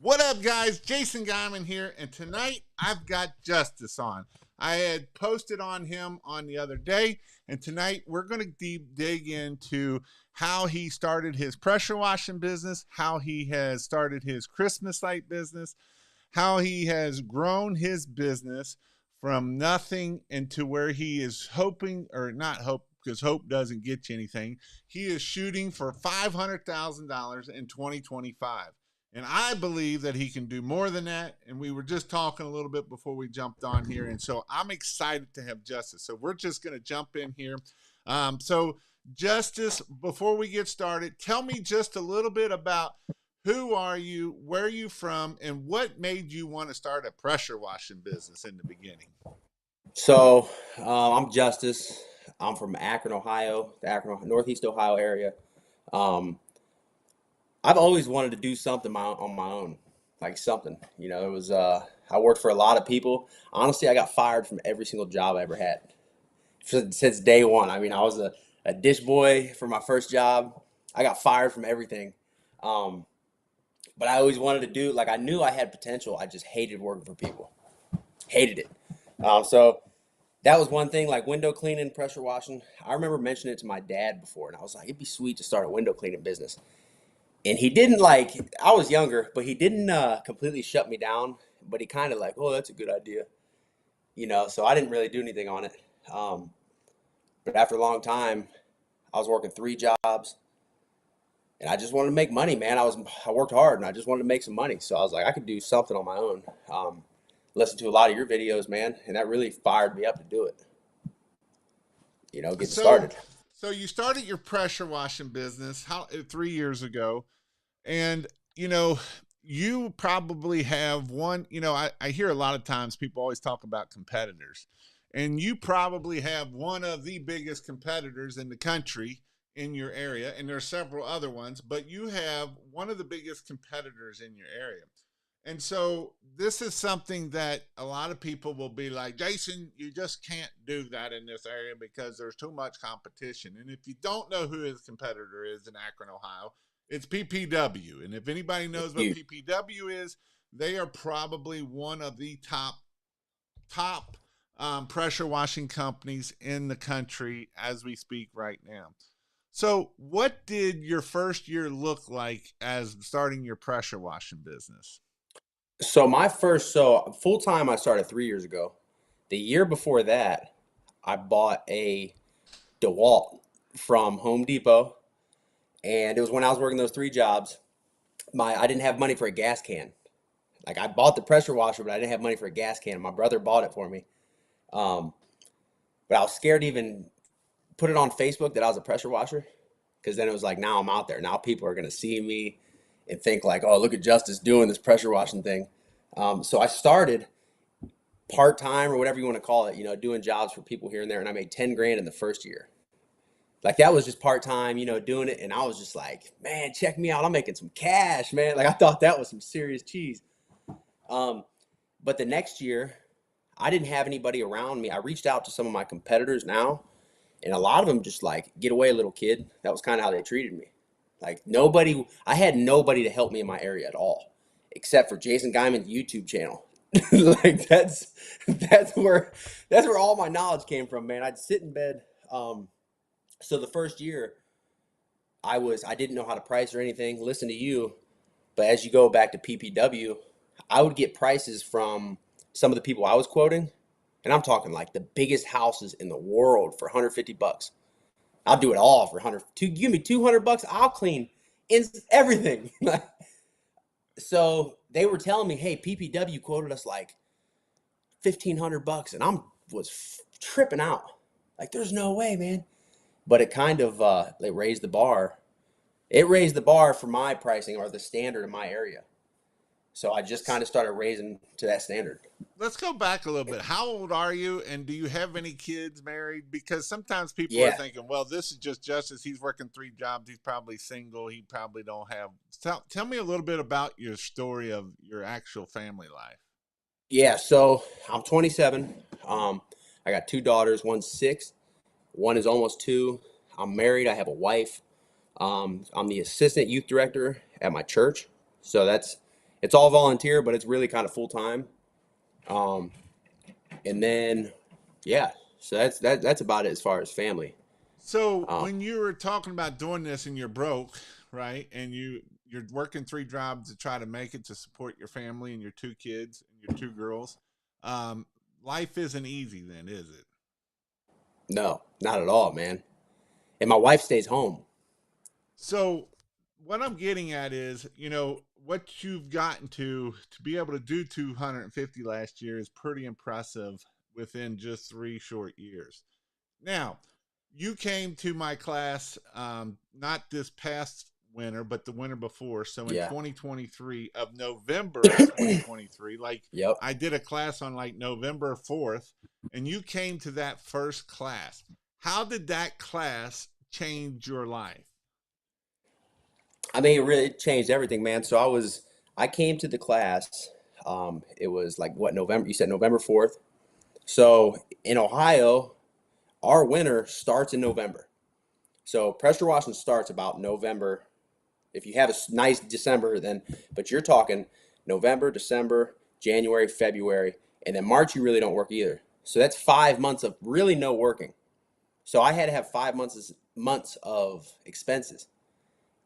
What up, guys? Jason Guyman here, and tonight I've got Justus on. I had posted on him on the other day, and tonight we're going to deep dig into how he started his pressure washing business, how he has started his Christmas light business, how he has grown his business from nothing into where he is hoping, or not hope, because hope doesn't get you anything. He is shooting for $500,000 in 2025. And I believe that he can do more than that. And we were just talking a little bit before we jumped on here. And so I'm excited to have Justus. So we're just going to jump in here. So, Justus, before we get started, tell me just a little bit about who are you, where are you from, and what made you want to start a pressure washing business in the beginning? So I'm Justus. I'm from Akron, Ohio, the Akron, Northeast Ohio area. Um, I've always wanted to do something on my own, like something. It was I worked for a lot of people. Honestly, I got fired from every single job I ever had since day one. I mean, I was a dish boy for my first job. I got fired from everything. Um, but I always wanted to do, like, I knew I had potential. I just hated working for people. Hated it. So that was one thing, like window cleaning, pressure washing. I remember mentioning it to my dad before, and I was like, it'd be sweet to start a window cleaning business. And he didn't, like, I was younger, but he didn't completely shut me down. But he kind of like, oh, that's a good idea. So I didn't really do anything on it. Um, but after a long time, I was working 3 jobs, and I just wanted to make money, man. I worked hard, and I just wanted to make some money. So I was like, I could do something on my own. Listened to a lot of your videos, man, and that really fired me up to do it. Getting So, started. so you started your pressure washing business 3 years ago, and you know you probably have one. I hear a lot of times people always talk about competitors, and you probably have one of the biggest competitors in the country in your area, and there are several other ones, but you have one of the biggest competitors in your area. And so this is something that a lot of people will be like, Jason, you just can't do that in this area because there's too much competition. And if you don't know who his competitor is in Akron, Ohio, it's PPW. And if anybody knows what You. PPW is, they are probably one of the top pressure washing companies in the country as we speak right now. So, what did your first year look like as starting your pressure washing business? So full time I started 3 years ago. The year before that, I bought a DeWalt from Home Depot, and it was when I was working those 3 jobs. I didn't have money for a gas can. Like, I bought the pressure washer, but I didn't have money for a gas can. My brother bought it for me. Um, but I was scared to even put it on Facebook that I was a pressure washer, because then it was like, now I'm out there. Now people are gonna see me and think like, oh, look at Justice doing this pressure washing thing. So I started part time, or whatever you want to call it, doing jobs for people here and there, and I made 10 grand in the first year. Like, that was just part time, doing it, and I was just like, man, check me out, I'm making some cash, man. Like, I thought that was some serious cheese. Um, but the next year, I didn't have anybody around me. I reached out to some of my competitors now, and a lot of them just like, get away, little kid. That was kind of how they treated me. Like, nobody, I had nobody to help me in my area at all, except for Jason Guyman's YouTube channel. Like, that's where that's where all my knowledge came from, man. I'd sit in bed. So the first year, I didn't know how to price or anything. Listen to you, but as you go back to PPW, I would get prices from some of the people I was quoting, and I'm talking like the biggest houses in the world for 150 bucks. I'll do it all for 100. Give me 200 bucks, I'll clean everything. So they were telling me, hey, PPW quoted us like 1,500 bucks, and was tripping out. Like, there's no way, man. But it kind of they raised the bar. It raised the bar for my pricing, or the standard in my area. So I just kind of started raising to that standard. Let's go back a little bit. How old are you, and do you have any kids married? Because sometimes people are Yeah. thinking, well, this is just Justice. He's working 3 jobs. He's probably single. He probably don't have. Tell me a little bit about your story of your actual family life. Yeah, so I'm 27. I got 2 daughters. One's 6. One is almost 2. I'm married. I have a wife. I'm the assistant youth director at my church. So It's all volunteer, but it's really kind of full time. Um, and then, yeah, so that's about it as far as family. So Um, when you were talking about doing this and you're broke, right? And you're working three jobs to try to make it to support your family and your two kids and your two girls. Um, Life isn't easy then, is it? no, not at all, man. And my wife stays home. So what I'm getting at is, what you've gotten to be able to do 250 last year is pretty impressive within just 3 short years. Now, you came to my class not this past winter, but the winter before. So in Yeah. 2023 of November of 2023, like Yep. I did a class on like November 4th, and you came to that first class. How did that class change your life? I mean, it really changed everything, man. I came to the class. It was like what, November? You said November 4th. So in Ohio, our winter starts in November. So pressure washing starts about November. If you have a nice December, then, but you're talking November, December, January, February, and then March, you really don't work either. So that's 5 months of really no working. So I had to have 5 months of expenses.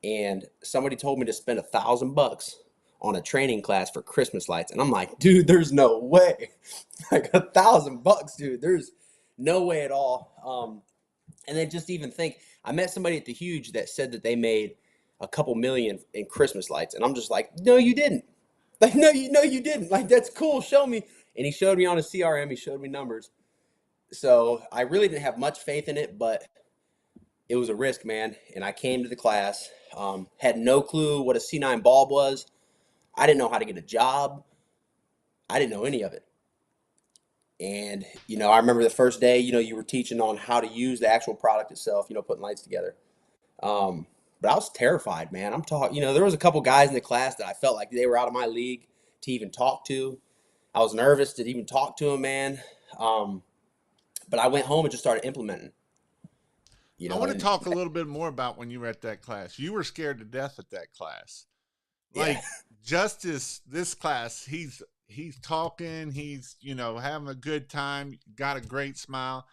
And somebody told me to spend $1,000 on a training class for Christmas lights. And I'm like, dude, there's no way. Like $1,000, dude. There's no way at all. And then just even think, I met somebody at the Huge that said that they made a couple million in Christmas lights. And I'm just like, no, you didn't. Like, no, you didn't. Like, that's cool. Show me. And he showed me on his CRM. He showed me numbers. So I really didn't have much faith in it, but it was a risk, man. And I came to the class, had no clue what a C9 bulb was. I didn't know how to get a job. I didn't know any of it. And, I remember the first day, you were teaching on how to use the actual product itself, putting lights together. But I was terrified, man. I'm talking, there was a couple guys in the class that I felt like they were out of my league to even talk to. I was nervous to even talk to them, man. But I went home and just started implementing, I want to and talk a little bit more about when you were at that class. You were scared to death at that class. yeah. Like Justice, this class, he's talking, he's having a good time, got a great smile.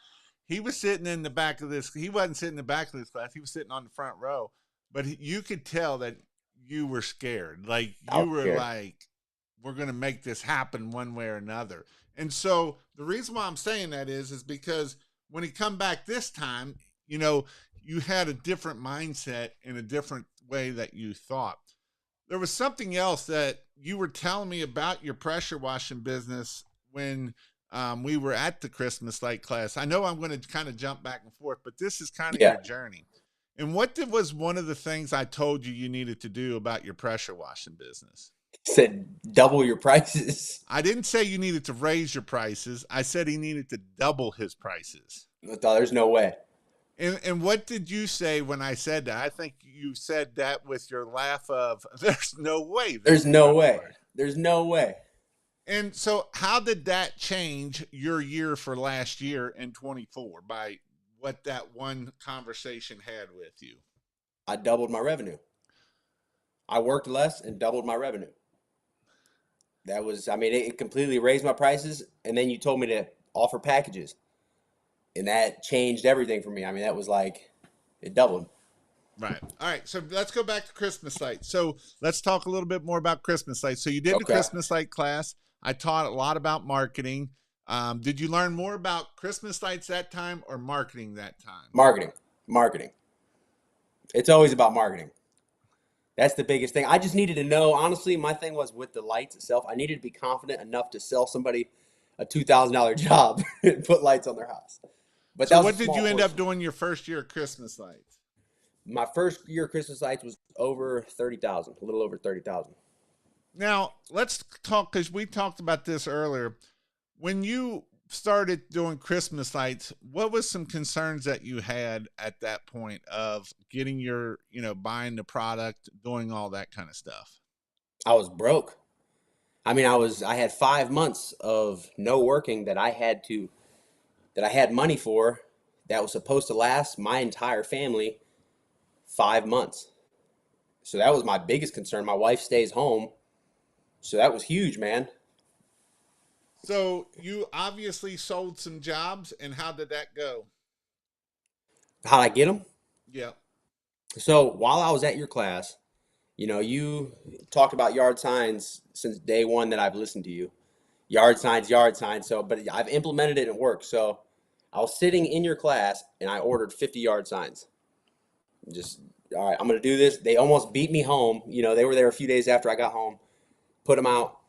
He was sitting in the back of this. He wasn't sitting in the back of this class. He was sitting on the front row, but you could tell that you were scared. Like I you was were scared. like, we're gonna make this happen one way or another. And so the reason why I'm saying that is because when he come back this time, you know, you had a different mindset and a different way that you thought. There was something else that you were telling me about your pressure washing business when we were at the Christmas light class. I know I'm going to kind of jump back and forth, but this is kind of Yeah. your journey. And what was one of the things I told you needed to do about your pressure washing business? Said double your prices. I didn't say you needed to raise your prices. I said he needed to double his prices. I thought there's no way. And what did you say when I said that? I think you said that with your laugh of, there's no way There's there's no one way. more. There's no way. And so, how did that change your year for last year in 24 by what that one conversation had with you? I doubled my revenue. I worked less and doubled my revenue. That was, I mean, it completely raised my prices. And then you told me to offer packages. And that changed everything for me. I mean, that was like, it doubled. Right. All right. So let's go back to Christmas lights. So let's talk a little bit more about Christmas lights. So you did the Okay. Christmas light class. I taught a lot about marketing. Did you learn more about Christmas lights that time or marketing that time? Marketing. Marketing. It's always about marketing. That's the biggest thing. I just needed to know, honestly, my thing was with the lights itself, I needed to be confident enough to sell somebody a $2,000 job and put lights on their house. But So that was what a did small you end up portion. doing your first year of Christmas lights? My first year Christmas lights was over 30,000, a little over 30,000. Now let's talk because we talked about this earlier. When you started doing Christmas lights, what was some concerns that you had at that point of getting your, buying the product, doing all that kind of stuff? I was broke. I mean, I had 5 months of no working that I had money for that was supposed to last my entire family 5 months. So that was my biggest concern. My wife stays home. So that was huge, man. So you obviously sold some jobs, and how did that go? How'd I get them? Yeah. So while I was at your class, you talked about yard signs since day one that I've listened to you. Yard signs, yard signs. So, but I've implemented it and it works. So I was sitting in your class and I ordered 50 yard signs. Just, all right, I'm going to do this. They almost beat me home. They were there a few days after I got home, put them out.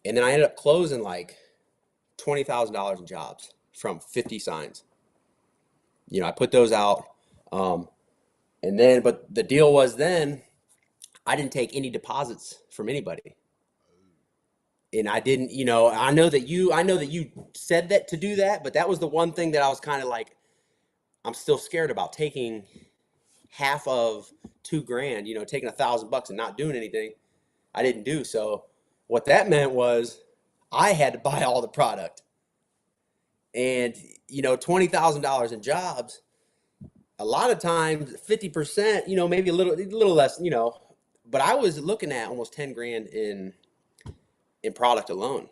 And then I ended up closing like $20,000 in jobs from 50 signs. I put those out. Um, and then, but the deal was then I didn't take any deposits from anybody. And I didn't, I know that you said that to do that, but that was the one thing that I was kind of like, I'm still scared about taking half of 2 grand, taking $1,000 and not doing anything. I didn't do. So what that meant was I had to buy all the product and, $20,000 in jobs. A lot of times 50%, maybe a little less, but I was looking at almost 10 grand in product alone.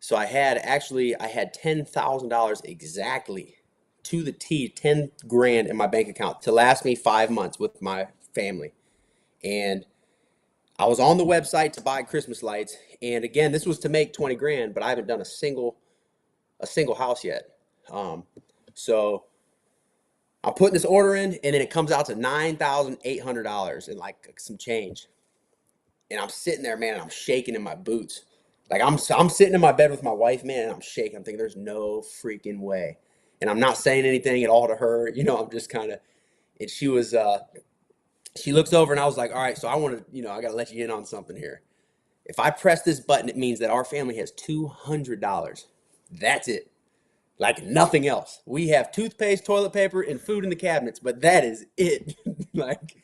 So I had $10,000 exactly to the T, 10 grand in my bank account to last me 5 months with my family. And I was on the website to buy Christmas lights. And again, this was to make 20 grand, but I haven't done a single house yet. Um, so I'm putting this order in and then it comes out to $9,800 and like some change. And I'm sitting there, man, and I'm shaking in my boots. Like I'm sitting in my bed with my wife, man, and I'm shaking. I'm thinking, there's no freaking way. And I'm not saying anything at all to her. I'm just kind of. And she looks over, and I was like, all right, so I want to, I got to let you in on something here. If I press this button, it means that our family has $200. That's it. Like nothing else. We have toothpaste, toilet paper, and food in the cabinets, but that is it. Like.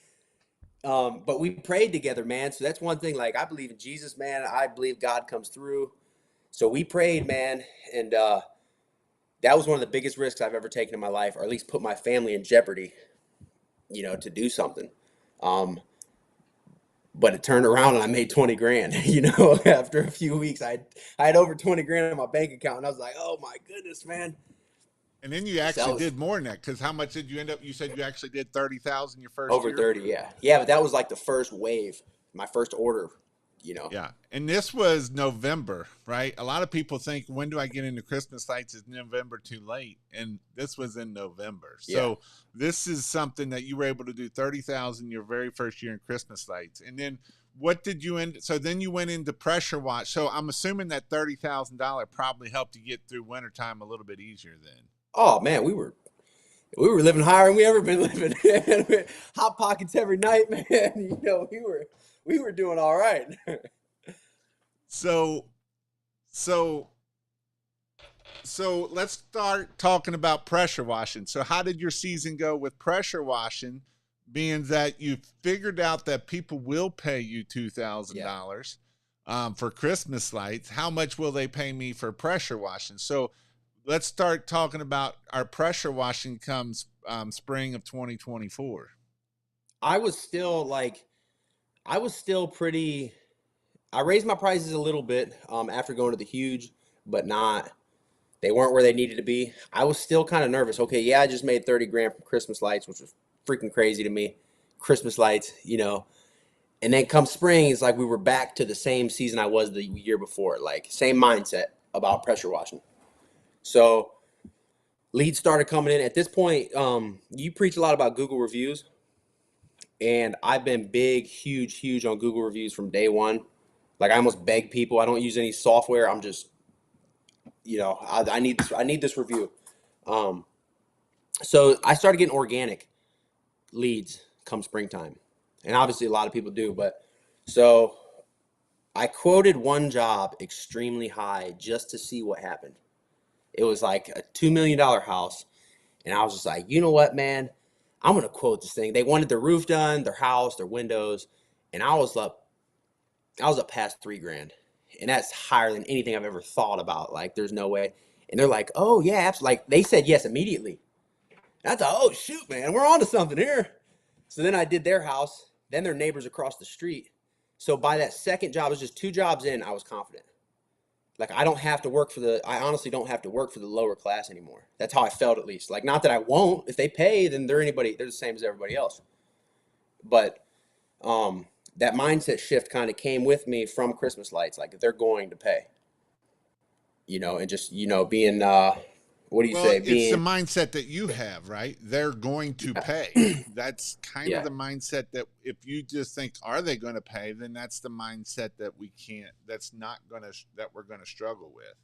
But we prayed together, man. So that's one thing. Like I believe in Jesus, man. I believe God comes through. So we prayed, man, and that was one of the biggest risks I've ever taken in my life, or at least put my family in jeopardy, to do something. Um, but it turned around and I made 20 grand. After a few weeks, I had over 20 grand in my bank account, and I was like, oh my goodness, man. And then you So that actually was did more than that, because how much did you end up? You said you actually did 30,000 your first over year. 30, yeah, yeah. But that was like the first wave, my first order. Yeah, and this was November, right? A lot of people think, when do I get into Christmas lights? Is November too late? And this was in November. Yeah. So this is something that you were able to do 30,000 your very first year in Christmas lights. And then what did you end? So then you went into pressure wash. So I'm assuming that $30,000 probably helped you get through wintertime a little bit easier then. Oh man, we were living higher than we ever been living. Hot pockets every night, man. We were doing all right. So so so let's start talking about pressure washing. So how did your season go with pressure washing, being that you figured out that people will pay you Yeah. $2,000 for Christmas lights? How much will they pay me for pressure washing? So let's start talking about our pressure washing comes spring of 2024. I was still like, I was still pretty. I raised my prices a little bit after going to the huge, but not. They weren't where they needed to be. I was still kind of nervous. Okay, yeah, I just made 30 grand from Christmas lights, which was freaking crazy to me. Christmas lights. And then come spring, it's like we were back to the same season I was the year before, like same mindset about pressure washing. So leads started coming in. At this point, you preach a lot about Google reviews, and I've been big, huge, huge on Google reviews from day one. Like I almost beg people. I don't use any software. I'm just, I need this. I need this review. Um, so I started getting organic leads come springtime, and obviously a lot of people do. But so I quoted one job extremely high just to see what happened. It was like a $2 million house. And I was just like, you know what, man? I'm going to quote this thing. They wanted their roof done, their house, their windows. And I was up past 3 grand. And that's higher than anything I've ever thought about. Like, there's no way. And they're like, oh, yeah, absolutely. Like, they said yes immediately. And I thought, oh, shoot, man, we're on to something here. So then I did their house, then their neighbors across the street. So by that second job, it was just 2 jobs in, I was confident. Like I honestly don't have to work for the lower class anymore. That's how I felt, at least. Like, not that I won't. If they pay, then they're the same as everybody else. But that mindset shift kind of came with me from Christmas lights. Like, they're going to pay, and just, being, what do you Well, say? it's the Being, mindset that you have, right? They're going to pay. That's kind of yeah, the mindset that if you just think, are they going to pay? Then that's the mindset that we're going to struggle with.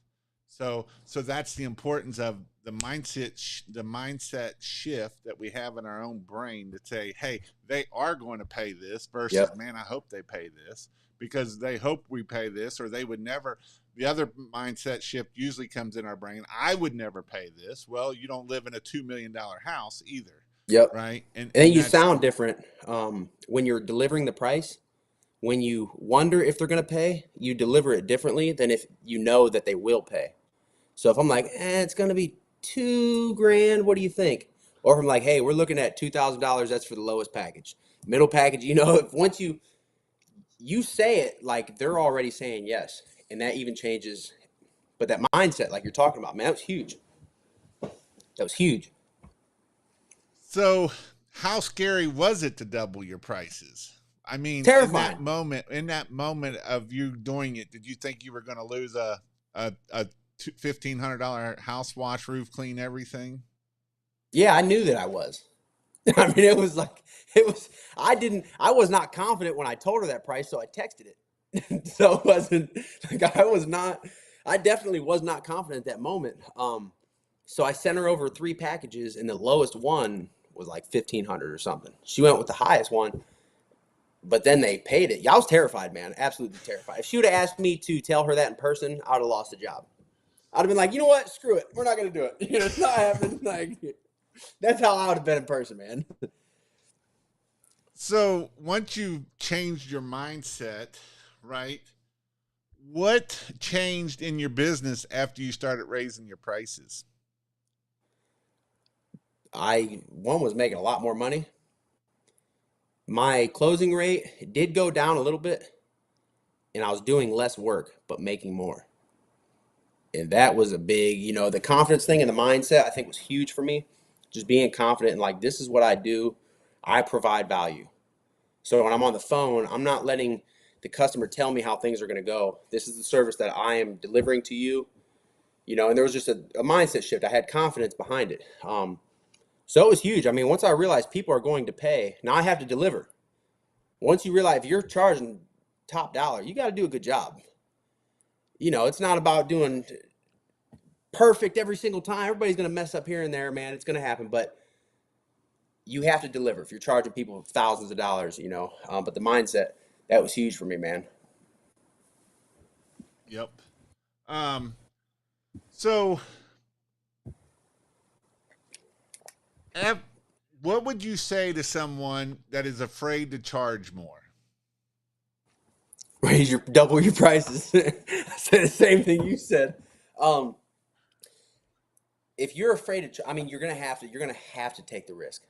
So that's the importance of the mindset shift that we have in our own brain to say, hey, they are going to pay this versus, yep, man, I hope they pay this because they hope we pay this or they would never. The other mindset shift usually comes in our brain. I would never pay this. Well, you don't live in a $2 million house either, yep. right? And And then you that's sound different when you're delivering the price. When you wonder if they're going to pay, you deliver it differently than if you know that they will pay. So if I'm like, it's going to be 2 grand, what do you think? Or if I'm like, hey, we're looking at $2,000, that's for the lowest package. Middle package, if once you say it, like, they're already saying yes. And that even changes. But that mindset, like you're talking about, man, that was huge. That was huge. so. How scary was it to double your prices? I mean, Terrifying. in that moment of you doing it, did you think you were going to lose a $1,500 house wash, roof clean, everything? Yeah, I knew that I was. I mean, I was not confident when I told her that price, so I texted it. So it wasn't like I definitely was not confident at that moment. So I sent her over 3 packages, and the lowest one was like 1,500 or something. She went with the highest one, but then they paid it. Yeah, I was terrified, man. Absolutely terrified. If she would have asked me to tell her that in person, I would have lost the job. I'd have been like, you know what? Screw it. We're not going to do it. It's not happening. Like, that's how I would have been in person, man. So once you changed your mindset, right? What changed in your business after you started raising your prices? One was making a lot more money. My closing rate did go down a little bit, and I was doing less work, but making more. And that was a big, the confidence thing and the mindset, I think, was huge for me. Just being confident and like, this is what I do. I provide value. So when I'm on the phone, I'm not letting the customer tell me how things are going to go. This is the service that I am delivering to you. And there was just a mindset shift. I had confidence behind it. So it was huge. I mean, once I realized people are going to pay, now I have to deliver. Once you realize if you're charging top dollar, you got to do a good job. It's not about doing perfect every single time. Everybody's going to mess up here and there, man. It's going to happen, but you have to deliver if you're charging people thousands of dollars, but the mindset, that was huge for me, man. Yep. Um, so Ev, what would you say to someone that is afraid to charge more? Double your prices. I said the same thing you said. Um, if you're afraid I mean, you're gonna have to take the risk.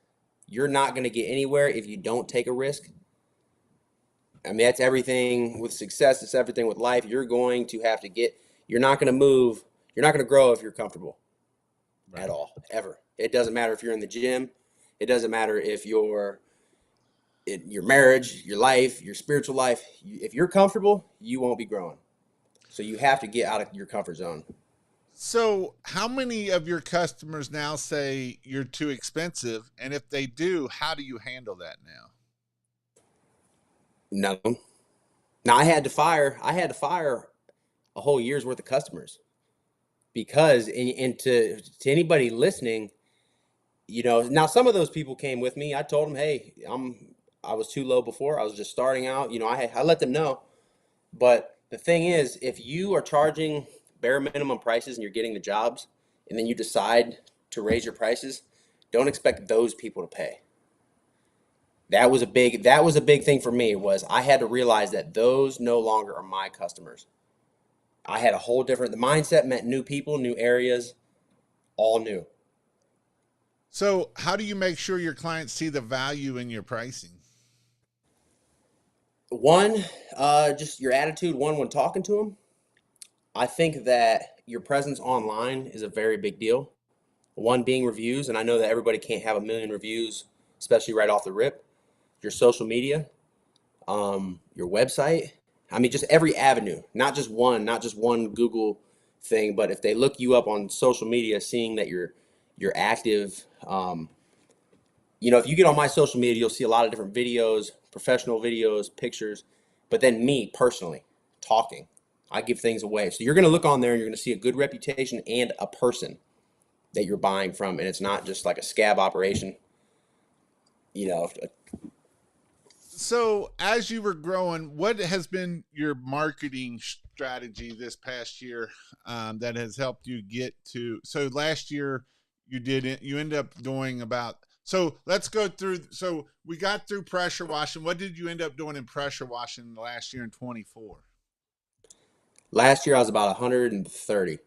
You're not gonna get anywhere if you don't take a risk. I mean, that's everything with success. It's everything with life. You're going to have to get. You're not gonna move. You're not gonna grow if you're comfortable at Right. all, ever. It doesn't matter if you're in the gym. It doesn't matter if you're in your marriage, your life, your spiritual life. If you're comfortable, you won't be growing. So you have to get out of your comfort zone. So, how many of your customers now say you're too expensive? And if they do, how do you handle that now? None of them. Now I had to fire a whole year's worth of customers because and to anybody listening, now some of those people came with me. I told them, hey, I was too low before. I was just starting out. I let them know. But the thing is, if you are charging bare minimum prices and you're getting the jobs, and then you decide to raise your prices, don't expect those people to pay. That was a big thing for me, was I had to realize that those no longer are my customers. I had a whole different, the mindset meant new people, new areas, all new. So, how do you make sure your clients see the value in your pricing? One, just your attitude. One, when talking to them, I think that your presence online is a very big deal. One being reviews, and I know that everybody can't have a million reviews, especially right off the rip. Your social media, your website. I mean, just every avenue, not just one Google thing, but if they look you up on social media, seeing that you're active. If you get on my social media, you'll see a lot of different videos, professional videos, pictures, but then me personally talking. I give things away. So you're going to look on there and you're going to see a good reputation and a person that you're buying from, and it's not just like a scab operation. You know, So, as you were growing, what has been your marketing strategy this past year that has helped you get to? So, last year you did it. You ended up doing about. So let's go through. So we got through pressure washing. What did you end up doing in pressure washing last year in 24? last year I was about 130.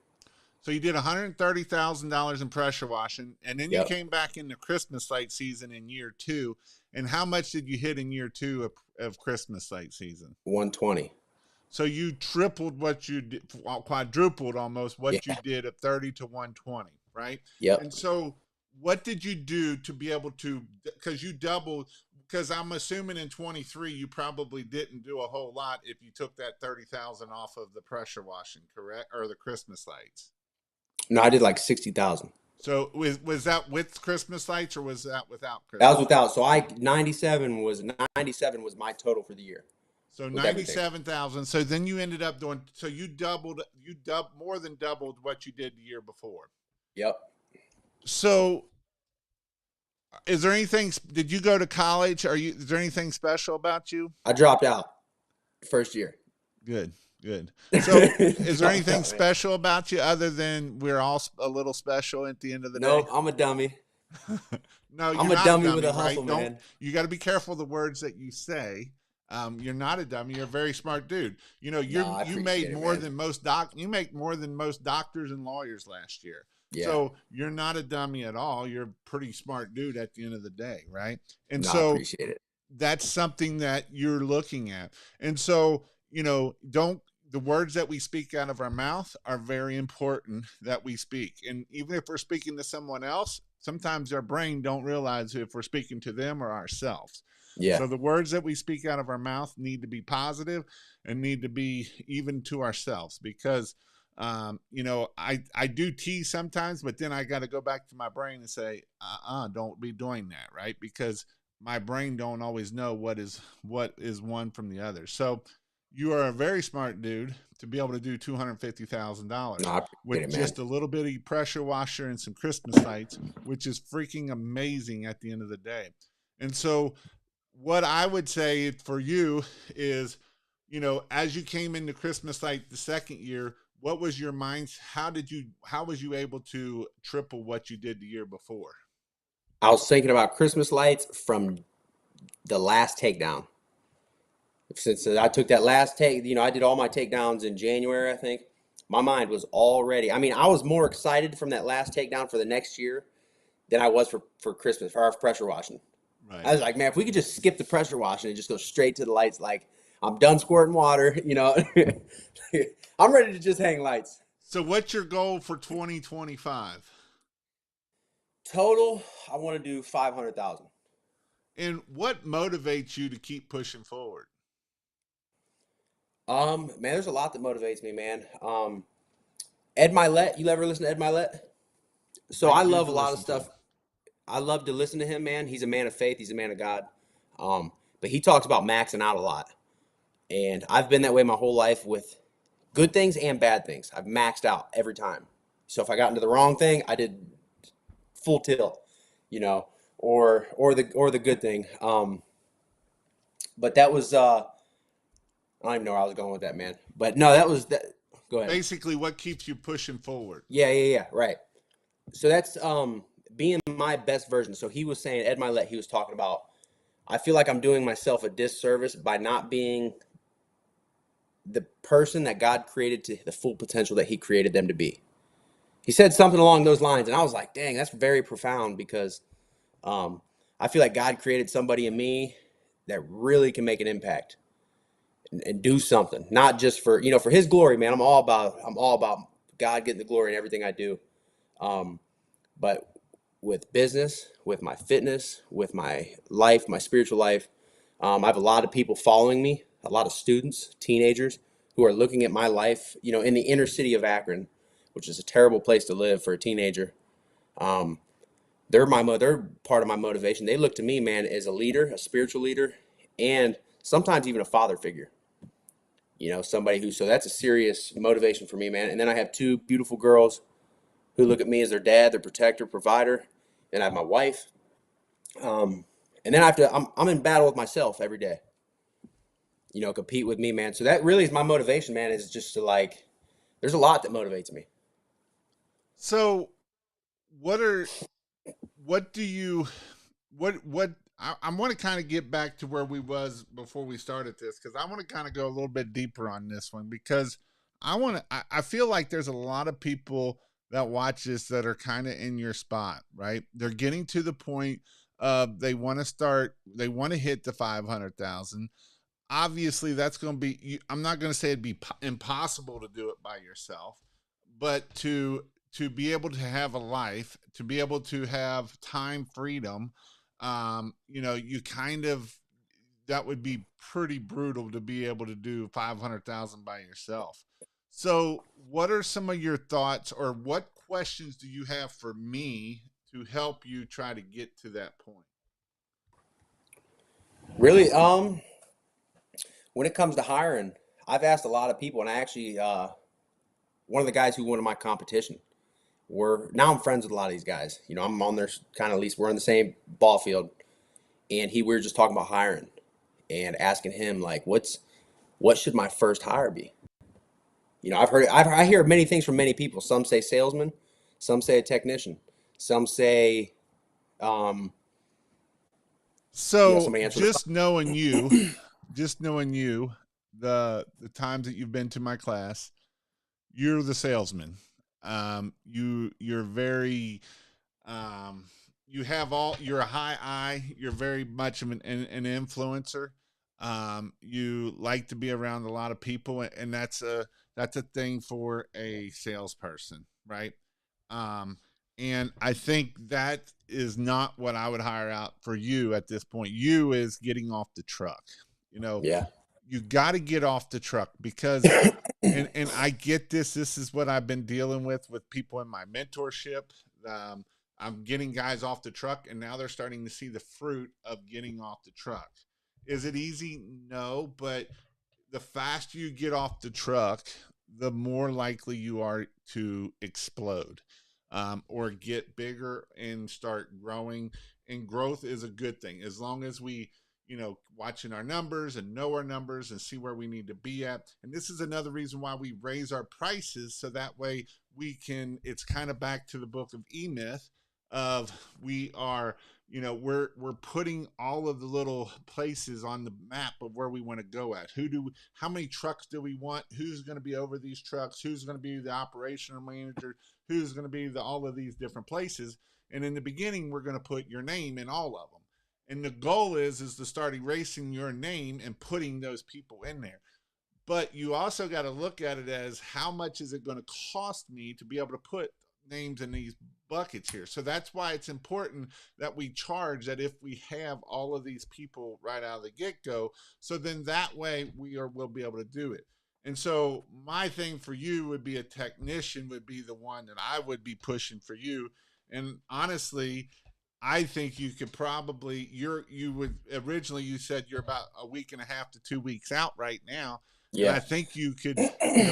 So you did $130,000 in pressure washing, and then you Yep, came back in the Christmas light season in year two. And how much did you hit in year two of Christmas light season? 120. So you tripled what you did, quadrupled almost what you Yeah, did at 30 to 120, right? yep. And so what did you do to be able to, because you doubled, because I'm assuming in 23 you probably didn't do a whole lot if you took that 30,000 off of the pressure washing, correct? Or the Christmas lights. No, I did like 60,000. So was that with Christmas lights or was that without That was Christmas without. lights? So I 97 was my total for the year So with everything. 97,000. So then you ended up doing, so you doubled more than doubled what you did the year before. Yep. So is there anything, did you go to college? Is there anything special about you? I dropped out first year. Good, good. So is there Dropped anything out, man. special about you other than we're all a little special at the end of the day? Nope, I'm a dummy. No, I'm you're a not a dummy with dummy, a right? hustle, Don't, man. you got to be careful the words that you say. You're not a dummy. You're a very smart dude. You know, Nah, I you appreciate made it, more man. than you make more than most doctors and lawyers last year. Yeah. So you're not a dummy at all. You're a pretty smart dude at the end of the day, right? And Nah, I so appreciate it. that's something that you're looking at. And so, don't the words that we speak out of our mouth are very important that we speak. And even if we're speaking to someone else, sometimes our brain don't realize if we're speaking to them or ourselves. Yeah. So the words that we speak out of our mouth need to be positive and need to be even to ourselves because I do tease sometimes, but then I got to go back to my brain and say, don't be doing that, right? Because my brain don't always know what is one from the other. So you are a very smart dude to be able to do $250,000 Nah, I appreciate with it, man. just a little bitty pressure washer and some Christmas lights, which is freaking amazing at the end of the day. And so what I would say for you is, as you came into Christmas light the second year, what was your mind? How was you able to triple what you did the year before? I was thinking about Christmas lights from the last takedown. Since I took that last take, I did all my takedowns in January, I think. My mind was already, I mean, I was more excited from that last takedown for the next year than I was for Christmas, for our pressure washing. I Right. was like, man, if we could just skip the pressure washing and just go straight to the lights, like I'm done squirting water, I'm ready to just hang lights. So what's your goal for 2025? Total, I want to do 500,000. And what motivates you to keep pushing forward? Man, there's a lot that motivates me, man. Ed Milet, you ever listen to Ed Milet? So I Great dude love to a lot of listen to. stuff. I love to listen to him, man. He's a man of faith. He's a man of God. But he talks about maxing out a lot, and I've been that way my whole life with good things and bad things. I've maxed out every time. So if I got into the wrong thing, I did full tilt, you know, or the good thing. But that was I don't even know where I was going with that, man. But no, that was that. Go ahead. Basically, what keeps you pushing forward? Yeah, right. So that's being my best version. So he was saying Ed Milet, he was talking about I feel like I'm doing myself a disservice by not being the person that God created to the full potential that he created them to be. He said something along those lines, and I was like, dang, that's very profound because um, I feel like God created somebody in me that really can make an impact. and do something, not just for, for his glory, man. I'm all about God getting the glory in everything I do. Um, but with business, with my fitness, with my life, my spiritual life, I have a lot of people following me, a lot of students, teenagers who are looking at my life, in the inner city of Akron, which is a terrible place to live for a teenager. Um, they're part of my motivation. They look to me, man, as a leader, a spiritual leader, and sometimes even a father figure. Somebody so that's a serious motivation for me, man. And then I have two beautiful girls who look at me as their dad, their protector, provider. And I have my wife. And then I'm in battle with myself every day, compete with me, man. So that really is my motivation, man, is just to there's a lot that motivates me. So what are what do you what I want to kind of get back to where we was before we started this, because I want to kind of go a little bit deeper on this one, because I feel like there's a lot of people that watch this that are kind of in your spot, right? They're getting to the point of they want to hit the 500,000. Obviously that's going to be, I'm not going to say it'd be impossible to do it by yourself, but to be able to have a life, to be able to have time freedom, you kind of, that would be pretty brutal to be able to do 500,000 by yourself. So what are some of your thoughts, or what questions do you have for me to help you try to get to that point? Really, when it comes to hiring, I've asked a lot of people, and I actually, one of the guys who won my competition, now I'm friends with a lot of these guys. I'm on their kind of, at least we're on the same ball field, and we were just talking about hiring and asking him what should my first hire be? I hear many things from many people. Some say salesman, some say a technician, some say, um, So somebody answer the phone. just knowing you, the times that you've been to my class, you're the salesman. You're very, um, you're a high I. You're very much of an influencer. You like to be around a lot of people, and that's a thing for a salesperson, right? Um, and I think that is not what I would hire out for you at this point. You is getting off the truck. You know, Yeah. you got to get off the truck, because and I get this. This is what I've been dealing with people in my mentorship. Um, I'm getting guys off the truck, and now they're starting to see the fruit of getting off the truck. Is it easy? No, but the faster you get off the truck, the more likely you are to explode, or get bigger and start growing. And growth is a good thing as long as we, watching our numbers and know our numbers and see where we need to be at. And this is another reason why we raise our prices, so that way we can. It's kind of back to the book of E-Myth of we are, we're putting all of the little places on the map of where we want to go at. How many trucks do we want? Who's going to be over these trucks? Who's going to be the operational manager? Who's going to be all of these different places? And in the beginning, we're going to put your name in all of them. And the goal is to start erasing your name and putting those people in there. But you also got to look at it as, how much is it going to cost me to be able to put names in these buckets here? So that's why it's important that we charge that if we have all of these people right out of the get-go, so then that way we'll be able to do it. And so my thing for you would be, a technician would be the one that I would be pushing for you. And honestly, I think you could probably, you would originally, you said you're about a week and a half to 2 weeks out right now. And Yeah. I think you could,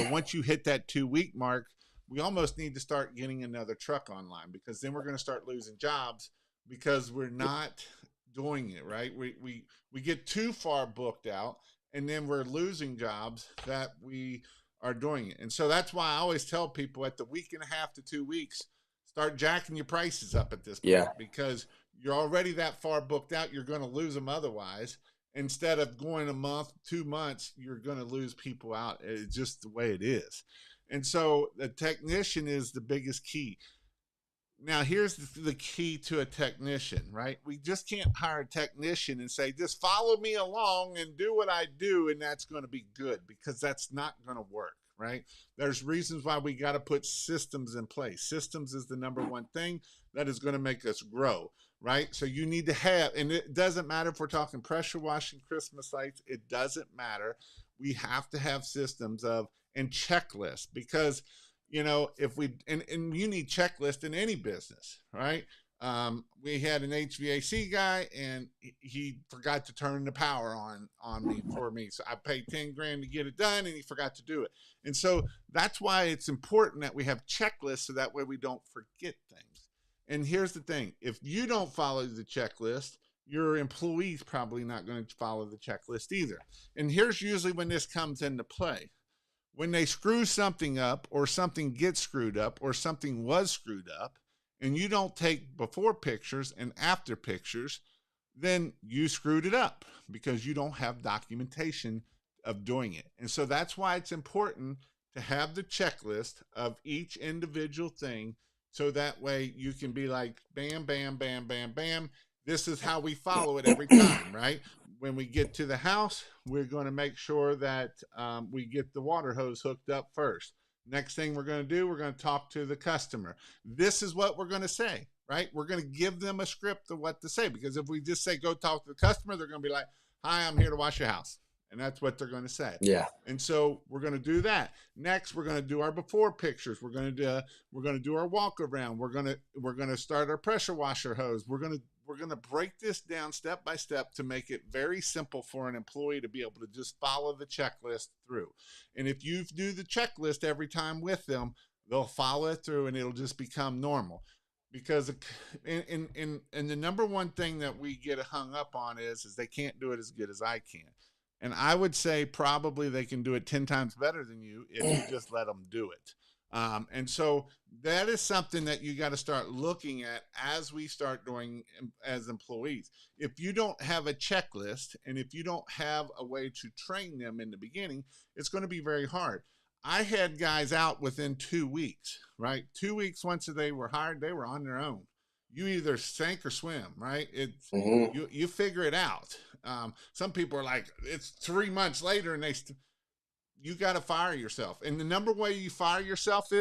once you hit that 2 week mark, we almost need to start getting another truck online, because then we're going to start losing jobs because we're not doing it right. We get too far booked out, and then we're losing jobs that we are doing it. And so that's why I always tell people, at the week and a half to 2 weeks, start jacking your prices up at this Yeah. point, because you're already that far booked out. You're going to lose them otherwise. Instead of going a month, 2 months, you're going to lose people out. It's just the way it is. And so the technician is the biggest key. Now, here's the key to a technician, right? We just can't hire a technician and say, just follow me along and do what I do, and that's going to be good, because that's not going to work, right? There's reasons why we got to put systems in place. Systems is the number one thing that is going to make us grow, right? So you need to have, and it doesn't matter if we're talking pressure washing, Christmas lights, it doesn't matter. We have to have systems of and checklists, because if we and you need checklists in any business, right? We had an HVAC guy, and he forgot to turn the power on me for me, so I paid 10 grand to get it done, and he forgot to do it. And so that's why it's important that we have checklists, so that way we don't forget things. And here's the thing: if you don't follow the checklist, your employees probably not going to follow the checklist either. And here's usually when this comes into play: when they screw something up, or something gets screwed up, or something was screwed up, and you don't take before pictures and after pictures, then you screwed it up, because you don't have documentation of doing it. And so that's why it's important to have the checklist of each individual thing, so that way you can be like, bam, bam, bam, bam, bam. This is how we follow it every time, right? When we get to the house, we're going to make sure that we get the water hose hooked up first. Next thing we're going to do, we're going to talk to the customer. This is what we're going to say, right? We're going to give them a script of what to say, because if we just say, go talk to the customer, they're going to be like, hi, I'm here to wash your house. And that's what they're going to say. Yeah. And so we're going to do that. Next, we're going to do our before pictures. We're going to do our walk around. We're going to start our pressure washer hose. We're going to break this down step by step to make it very simple for an employee to be able to just follow the checklist through. And if you do the checklist every time with them, they'll follow it through, and it'll just become normal. Because in the number one thing that we get hung up on is they can't do it as good as I can. And I would say probably they can do it 10 times better than you if you just let them do it. And so that is something that you got to start looking at as we start doing as employees. If you don't have a checklist, and if you don't have a way to train them in the beginning, it's going to be very hard. I had guys out within 2 weeks, right? 2 weeks once they were hired, they were on their own. You either sink or swim, right? It's Mm-hmm. you figure it out. Some people are like, it's 3 months later, and you got to fire yourself. And the number way you fire yourself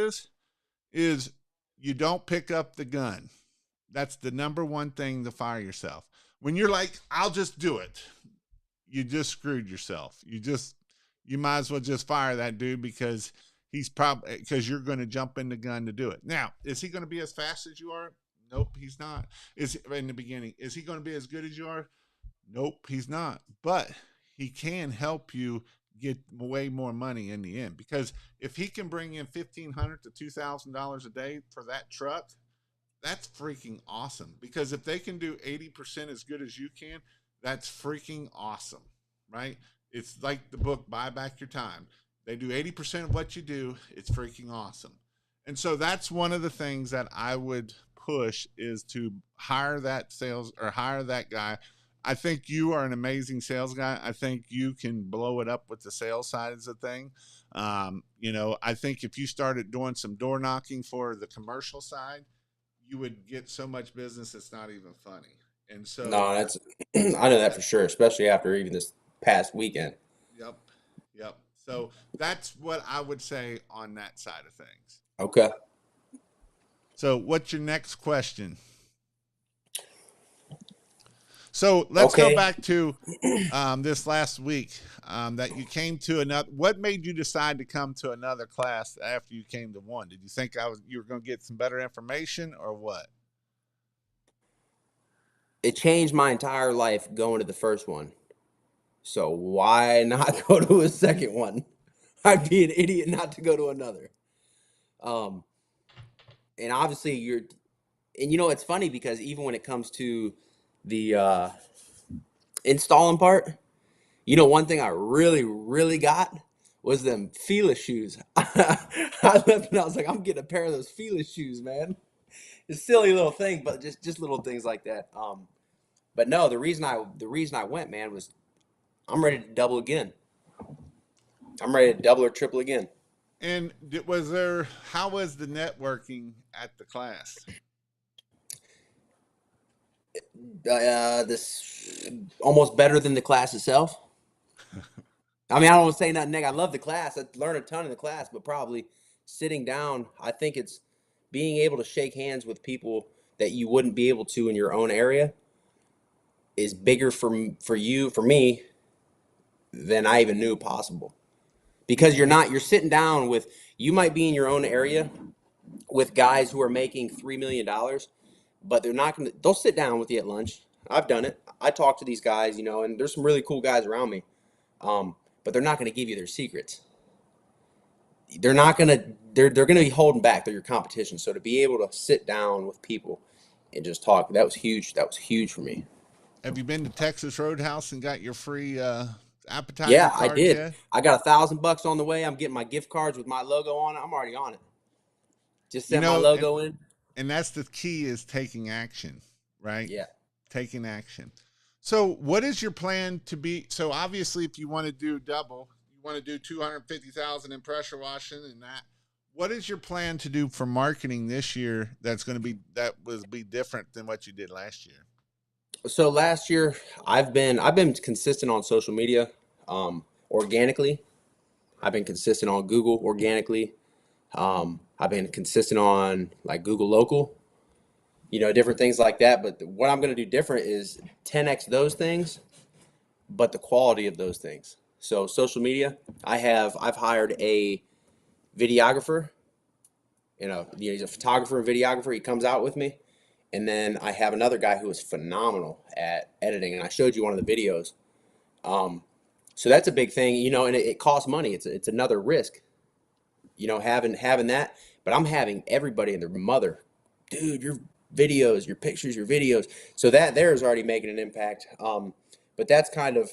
is you don't pick up the gun. That's the number one thing to fire yourself. When you're like, I'll just do it, you just screwed yourself. You might as well just fire that dude, because because you're going to jump in the gun to do it. Now, is he going to be as fast as you are? Nope, he's not. Is in the beginning, is he going to be as good as you are? Nope, he's not. But he can help you get way more money in the end, because if he can bring in $1,500 to $2,000 a day for that truck, that's freaking awesome. Because if they can do 80% as good as you can, that's freaking awesome, right? It's like the book Buy Back Your Time. They do 80% of what you do. It's freaking awesome. And so that's one of the things that I would push, is to hire that guy. I think you are an amazing sales guy. I think you can blow it up with the sales side of the thing. I think if you started doing some door knocking for the commercial side, you would get so much business, it's not even funny. And so, No, that's I know that for sure, especially after even this past weekend. yep, yep. So that's what I would say on that side of things. Okay. So, what's your next question? So let's go Okay. back to this last week, that you came to another. What made you decide to come to another class after you came to one? Did you think you were going to get some better information, or what? It changed my entire life going to the first one. So why not go to a second one? I'd be an idiot not to go to another. Um, and obviously it's funny because even when it comes to the installing part, one thing I really, really got was them Fila shoes. I left and I was like, I'm getting a pair of those Fila shoes, man. It's a silly little thing, but just little things like that. But no, the reason I went, man, was I'm ready to double again. I'm ready to double or triple again. And how was the networking at the class? This almost better than the class itself. I mean, I don't want to say nothing negative. I love the class. I learned a ton in the class, but probably sitting down, I think it's being able to shake hands with people that you wouldn't be able to in your own area is bigger for you, for me, than I even knew possible. Because you're sitting down with, you might be in your own area with guys who are making $3 million, but they're not going to, they'll sit down with you at lunch. I've done it. I talk to these guys, and there's some really cool guys around me. But they're not going to give you their secrets. They're not going to, they're going to be holding back. They're your competition. So to be able to sit down with people and just talk, that was huge. That was huge for me. Have you been to Texas Roadhouse and got your free appetizer Yeah, I cards did. yet? I got $1,000 on the way. I'm getting my gift cards with my logo on it. I'm already on it. Just You sent my know, and, logo in. and that's the key is taking action, right? Yeah. Taking action. So, what is your plan to be? So, obviously, if you want to do double, you want to do 250,000 in pressure washing and that. What is your plan to do for marketing this year? That will be different than what you did last year. So last year, I've been consistent on social media, organically. I've been consistent on Google organically. I've been consistent on like Google Local, different things like that. But what I'm going to do different is 10x those things, but the quality of those things. So social media, I've hired a videographer, he's a photographer and videographer. He comes out with me. And then I have another guy who is phenomenal at editing. And I showed you one of the videos. So that's a big thing, and it costs money. It's another risk, having that. But I'm having everybody and their mother, dude, your videos, your pictures, your videos. So that there is already making an impact. But that's kind of,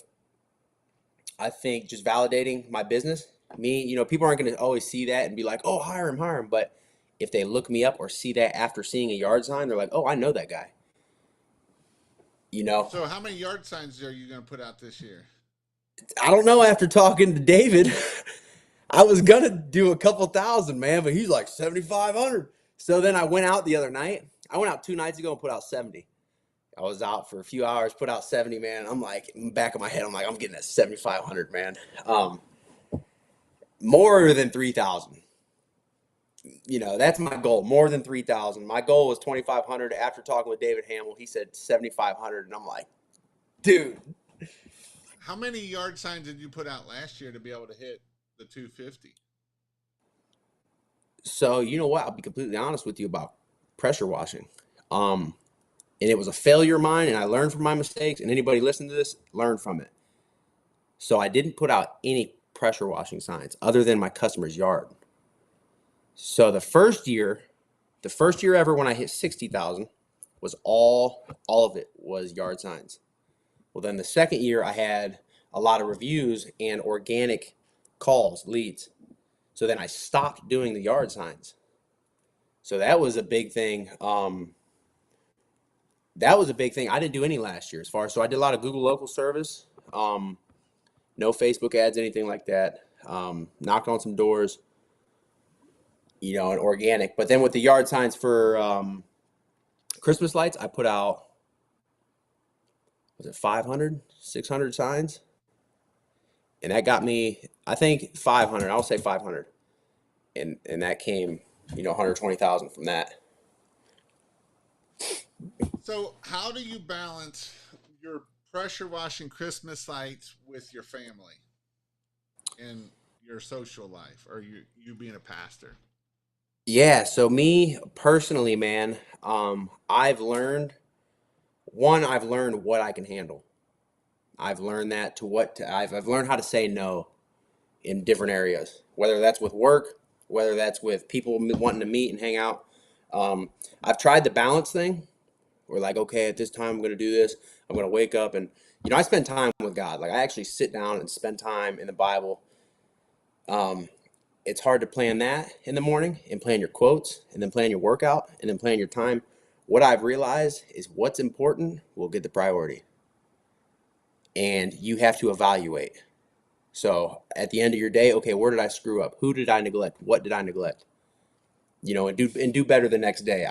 I think, just validating my business. Me, people aren't going to always see that and be like, oh, hire him, hire him. But if they look me up or see that after seeing a yard sign, they're like, oh, I know that guy. You know, So, how many yard signs are you going to put out this year? I don't know. After talking to David, I was gonna do a couple thousand, man, but he's like 7,500. So then I went out the other night. I went out 2 nights ago and put out 70. I was out for a few hours, put out 70, man. I'm like, in the back of my head, I'm like, I'm getting at 7,500, man. More than 3,000. That's my goal. More than 3,000. My goal was 2,500. After talking with David Hamill, he said 7,500, and I'm like, dude. How many yard signs did you put out last year to be able to hit the 250? So you know what? I'll be completely honest with you about pressure washing. And it was a failure of mine, and I learned from my mistakes. And anybody listening to this, learn from it. So I didn't put out any pressure washing signs other than my customer's yard. So the first year ever when I hit 60,000 was all of it was yard signs. Well, then the second year I had a lot of reviews and organic calls, leads. So then I stopped doing the yard signs. So that was a big thing. That was a big thing. I didn't do any last year as far as, so I did a lot of Google local service. No Facebook ads, anything like that. Knocked on some doors, and organic. But then with the yard signs for Christmas lights, I put out, was it 500, 600 signs? And that got me, I think 500, I'll say 500. And that came, 120,000 from that. So, how do you balance your pressure washing Christmas lights with your family and your social life, or you being a pastor? Yeah, so me personally, man, I've learned what I can handle. I've learned that I've learned how to say no in different areas, whether that's with work, whether that's with people wanting to meet and hang out. I've tried the balance thing. We're like, okay, at this time I'm going to do this. I'm going to wake up and, I spend time with God. Like I actually sit down and spend time in the Bible. It's hard to plan that in the morning and plan your quotes and then plan your workout and then plan your time. What I've realized is what's important will get the priority. And you have to evaluate. So at the end of your day, okay, where did I screw up? Who did I neglect? What did I neglect? And do better the next day.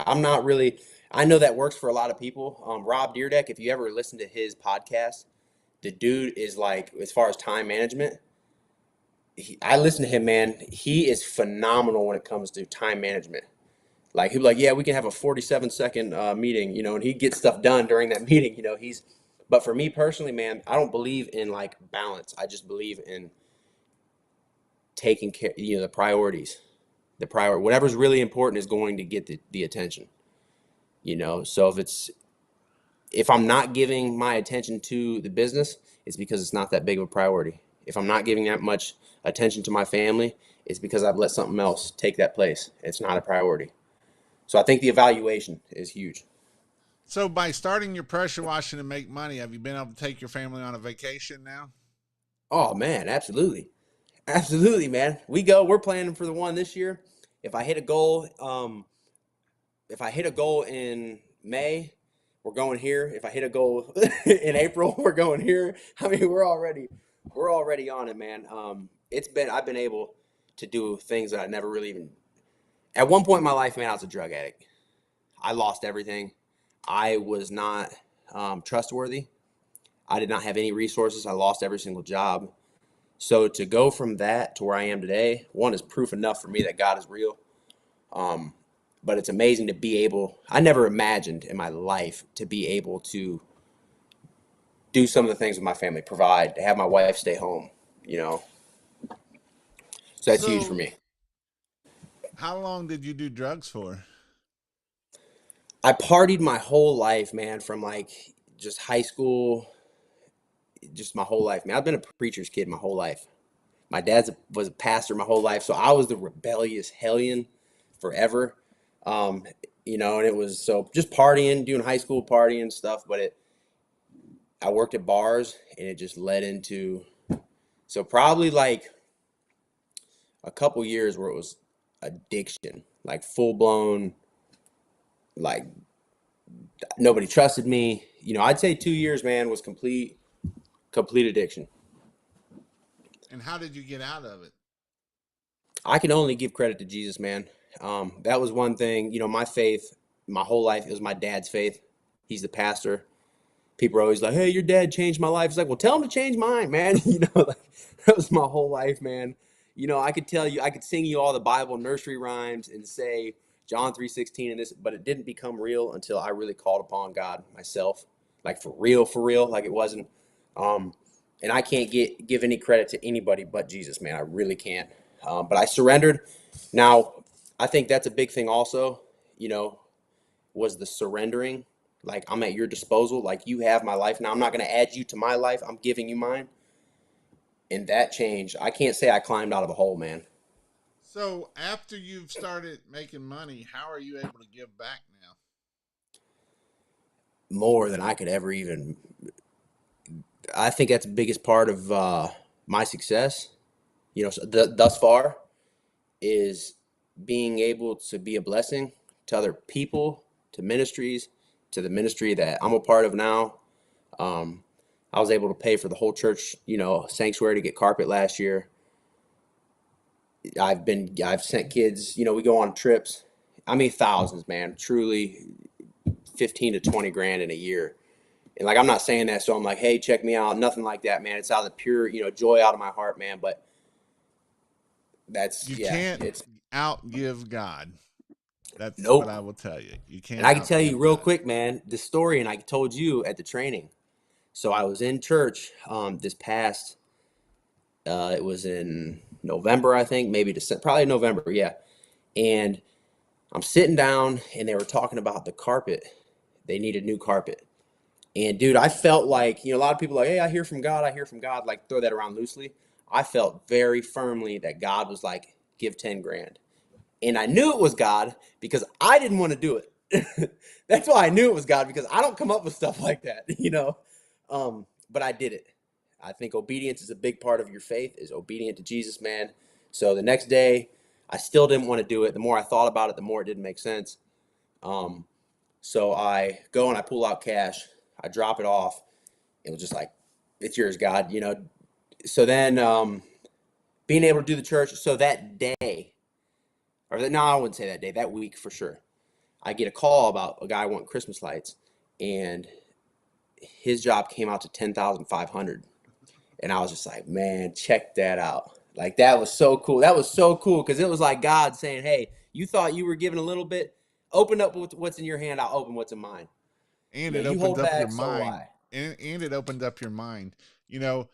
I know that works for a lot of people. Rob Deerdeck, if you ever listen to his podcast, the dude is like, as far as time management, I listen to him, man. He is phenomenal when it comes to time management. Like he'll be like, yeah, we can have a 47-second meeting, and he gets stuff done during that meeting. But for me personally, man, I don't believe in like balance. I just believe in taking care, the priorities. Whatever's really important is going to get the attention. So if I'm not giving my attention to the business, it's because it's not that big of a priority. If I'm not giving that much attention to my family, it's because I've let something else take that place. It's not a priority. So I think the evaluation is huge. So by starting your pressure washing to make money, have you been able to take your family on a vacation now? Oh man, absolutely. Absolutely, man. We're planning for the one this year. If I hit a goal, in May, we're going here. If I hit a goal in April, we're going here. I mean, we're already on it, man. I've been able to do things that I never really even. At one point in my life, man, I was a drug addict. I lost everything. I was not trustworthy. I did not have any resources. I lost every single job. So to go from that to where I am today, one is proof enough for me that God is real. But it's amazing to be able. I never imagined in my life to be able to do some of the things with my family, provide, to have my wife stay home. You know, so that's huge for So me. how long did you do drugs for? I partied my whole life, man, from like just high school, just my whole life, man. I've been a preacher's kid my whole life. My was a pastor my whole life, so I was the rebellious hellion forever. Um, and it was so just partying, doing high school partying and stuff. But I worked at bars, and it just led into so probably like a couple years where it was addiction, like full blown, like nobody trusted me. I'd say 2 years, man, was complete addiction. And how did you get out of it? I can only give credit to Jesus, man. That was one thing. My faith, my whole life, it was my dad's faith. He's the pastor. People are always like, "Hey, your dad changed my life." It's like, well, tell him to change mine, man. Like that was my whole life, man. I could tell you, I could sing you all the Bible nursery rhymes and say John 3:16 and this, but it didn't become real until I really called upon God myself, like for real, like it wasn't. Um, and I can't give any credit to anybody but Jesus, man. I really can't. But I surrendered. Now, I think that's a big thing also, you know, was the surrendering. Like, I'm at your disposal. Like, you have my life now. I'm not going to add you to my life. I'm giving you mine. And that changed. I can't say I climbed out of a hole, man. So after you've started making money, how are you able to give back now? More than I could ever even. I think that's the biggest part of my success, so thus far, is being able to be a blessing to other people, to ministries, to the ministry that I'm a part of now. Um, I was able to pay for the whole church, sanctuary to get carpet last year. I've sent kids, we go on trips. I mean, thousands, man, truly 15 to 20 grand in a year. And like, I'm not saying that. So I'm like, hey, check me out. Nothing like that, man. It's out of the pure, joy out of my heart, man. But You yeah, can't it's outgive God. That's what nope. I will tell you. You And can't I can tell you outgive real God. quick, man, the story, and I told you at the training. So I was in church this past, it was in November, I think, maybe December, probably November, yeah. And I'm sitting down, and they were talking about the carpet. They needed new carpet. And dude, I felt like, a lot of people are like, hey, I hear from God, like throw that around loosely. I felt very firmly that God was like, give 10 grand. And I knew it was God because I didn't want to do it. That's why I knew it was God, because I don't come up with stuff like that. But I did it. I think obedience is a big part of your faith, is obedient to Jesus, man. So the next day, I still didn't want to do it. The more I thought about it, the more it didn't make sense. Um, so I go and I pull out cash. I drop it off. It was just like, it's yours, God. So then being able to do the church. So that day, no, I wouldn't say that day, that week for sure. I get a call about a guy wanting Christmas lights, and his job came out to 10,500. And I was just like, man, check that out. Like, that was so cool. That was so cool because it was like God saying, hey, you thought you were giving a little bit. Open up what's in your hand. I'll open what's in mine. And You know, it you opened hold up your back, so will mind. I. And it opened up your mind. You know,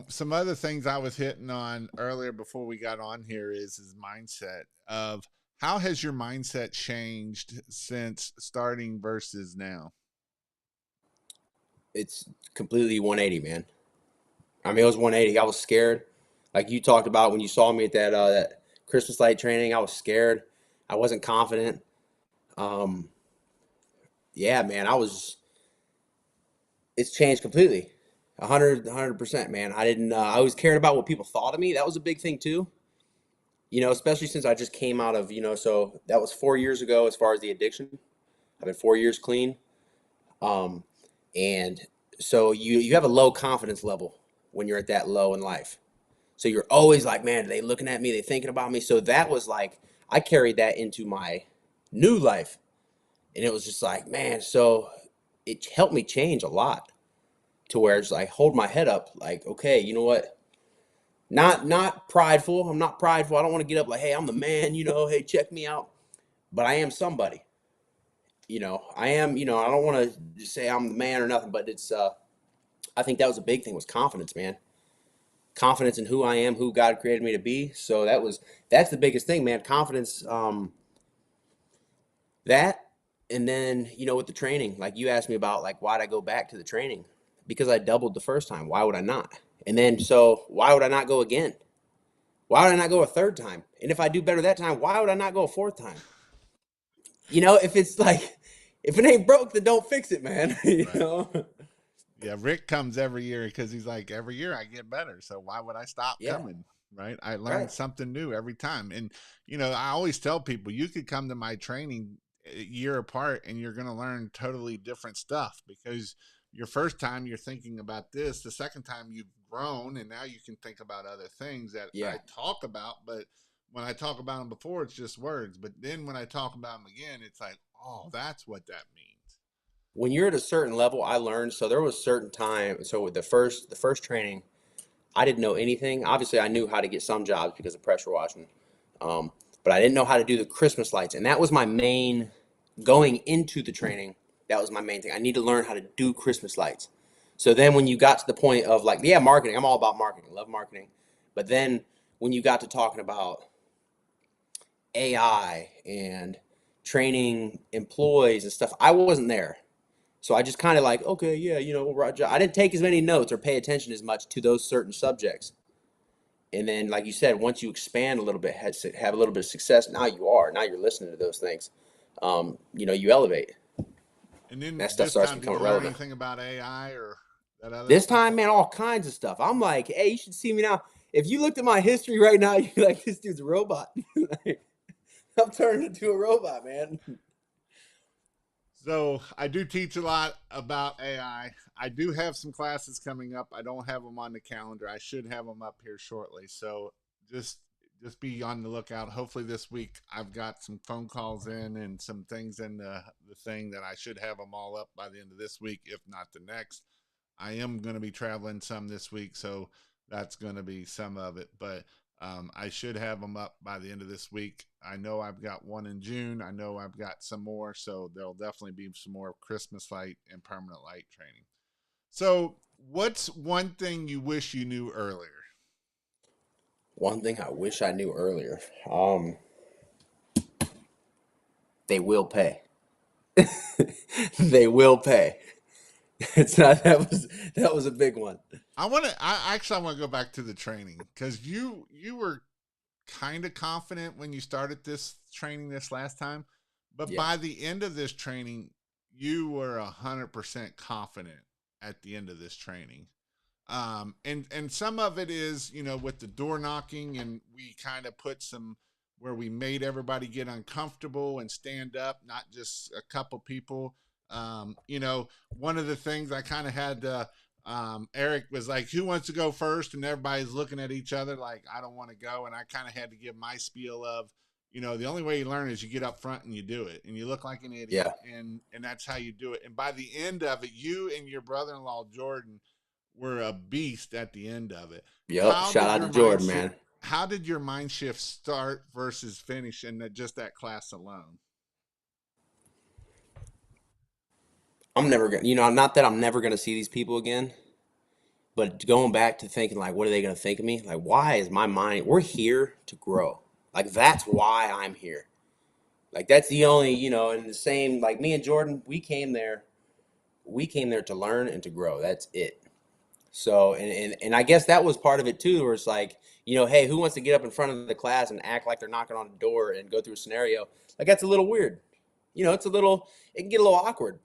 some other things I was hitting on earlier before we got on here is mindset of how has your mindset changed since starting versus now? It's completely 180, man. I mean, it was 180. I was scared. Like you talked about when you saw me at that Christmas light training, I was scared. I wasn't confident. Um, yeah, man, it's changed completely. 100%, man. I didn't, I always cared about what people thought of me. That was a big thing too. You know, especially since I just came out of, so that was 4 years ago as far as the addiction. I've been 4 years clean. Um, and so you have a low confidence level when you're at that low in life. So you're always like, man, are they looking at me? They thinking about me? So that was like, I carried that into my new life. And it was just like, man, so it helped me change a lot to where it's like, hold my head up. Like, okay, you know what? Not prideful. I'm not prideful. I don't want to get up like, hey, I'm the man, hey, check me out. But I am somebody. I am, I don't want to just say I'm the man or nothing, but I think that was a big thing was confidence, man. Confidence in who I am, who God created me to be. So that's the biggest thing, man. Confidence, that, and then, with the training, like you asked me about, like, why'd I go back to the training? Because I doubled the first time. Why would I not? And then, so why would I not go again? Why would I not go a third time? And if I do better that time, why would I not go a fourth time? If it's like, if it ain't broke, then don't fix it, man. Right. Yeah, Rick comes every year because he's like, every year I get better. So why would I stop Yeah, coming? Right. I learn right. something new every time. And, I always tell people you could come to my training a year apart and you're going to learn totally different stuff because your first time you're thinking about this, the second time you've grown and now you can think about other things that Yeah. I talk about. But when I talk about them before, it's just words. But then when I talk about them again, it's like, oh, that's what that means. When you're at a certain level, I learned. So there was certain time. So with the first training, I didn't know anything. Obviously, I knew how to get some jobs because of pressure washing, um, but I didn't know how to do the Christmas lights, and that was my main going into the training. That was my main thing. I need to learn how to do Christmas lights. So then, when you got to the point of like, yeah, marketing, I'm all about marketing. Love marketing, but then when you got to talking about AI and training employees and stuff, I wasn't there. So I just kind of like, okay, yeah, Roger. I didn't take as many notes or pay attention as much to those certain subjects. And then, like you said, once you expand a little bit, have a little bit of success, now you're listening to those things. You elevate. And then That stuff this starts time, did becoming you learn relevant. anything about AI or that other This stuff? time, man, all kinds of stuff. I'm like, hey, you should see me now. If you looked at my history right now, you'd be like, this dude's a robot. Like, I'm turning into a robot, man. So I do teach a lot about AI. I do have some classes coming up. I don't have them on the calendar. I should have them up here shortly. So just just be on the lookout. Hopefully this week I've got some phone calls in and some things in the thing that I should have them all up by the end of this week, if not the next. I am going to be traveling some this week, so that's going to be some of it. But I should have them up by the end of this week. I know I've got one in June. I know I've got some more, so there'll definitely be some more Christmas light and permanent light training. So, what's one thing you wish you knew earlier? One thing I wish I knew earlier. Um, they will pay. They will pay. It's not that was a big one. I want to go back to the training because you were kind of confident when you started this training this last time, but Yeah. by the end of this training, you were 100% confident at the end of this training. And some of it is with the door knocking, and we kind of put some where we made everybody get uncomfortable and stand up, not just a couple people. One of the things I kind of had to Eric was like, who wants to go first? And everybody's looking at each other like, I don't want to go. And I kind of had to give my spiel of, the only way you learn is you get up front and you do it, and you look like an Yeah. idiot, and that's how you do it. And by the end of it, you and your brother-in-law Jordan were a beast at the end of it. Yep. How Shout did out your to mind Jordan, shift? man. How did your mind shift start versus finish in just that class alone? I'm never gonna, not that I'm never gonna see these people again, but going back to thinking like, what are they gonna think of me? Like, why is my mind? We're here to grow. Like that's why I'm here. Like that's the only, and the same like me and Jordan, we came there to learn and to grow. That's it. So and I guess that was part of it too, where it's like, hey, who wants to get up in front of the class and act like they're knocking on the door and go through a scenario? Like that's a little weird. It can get a little awkward.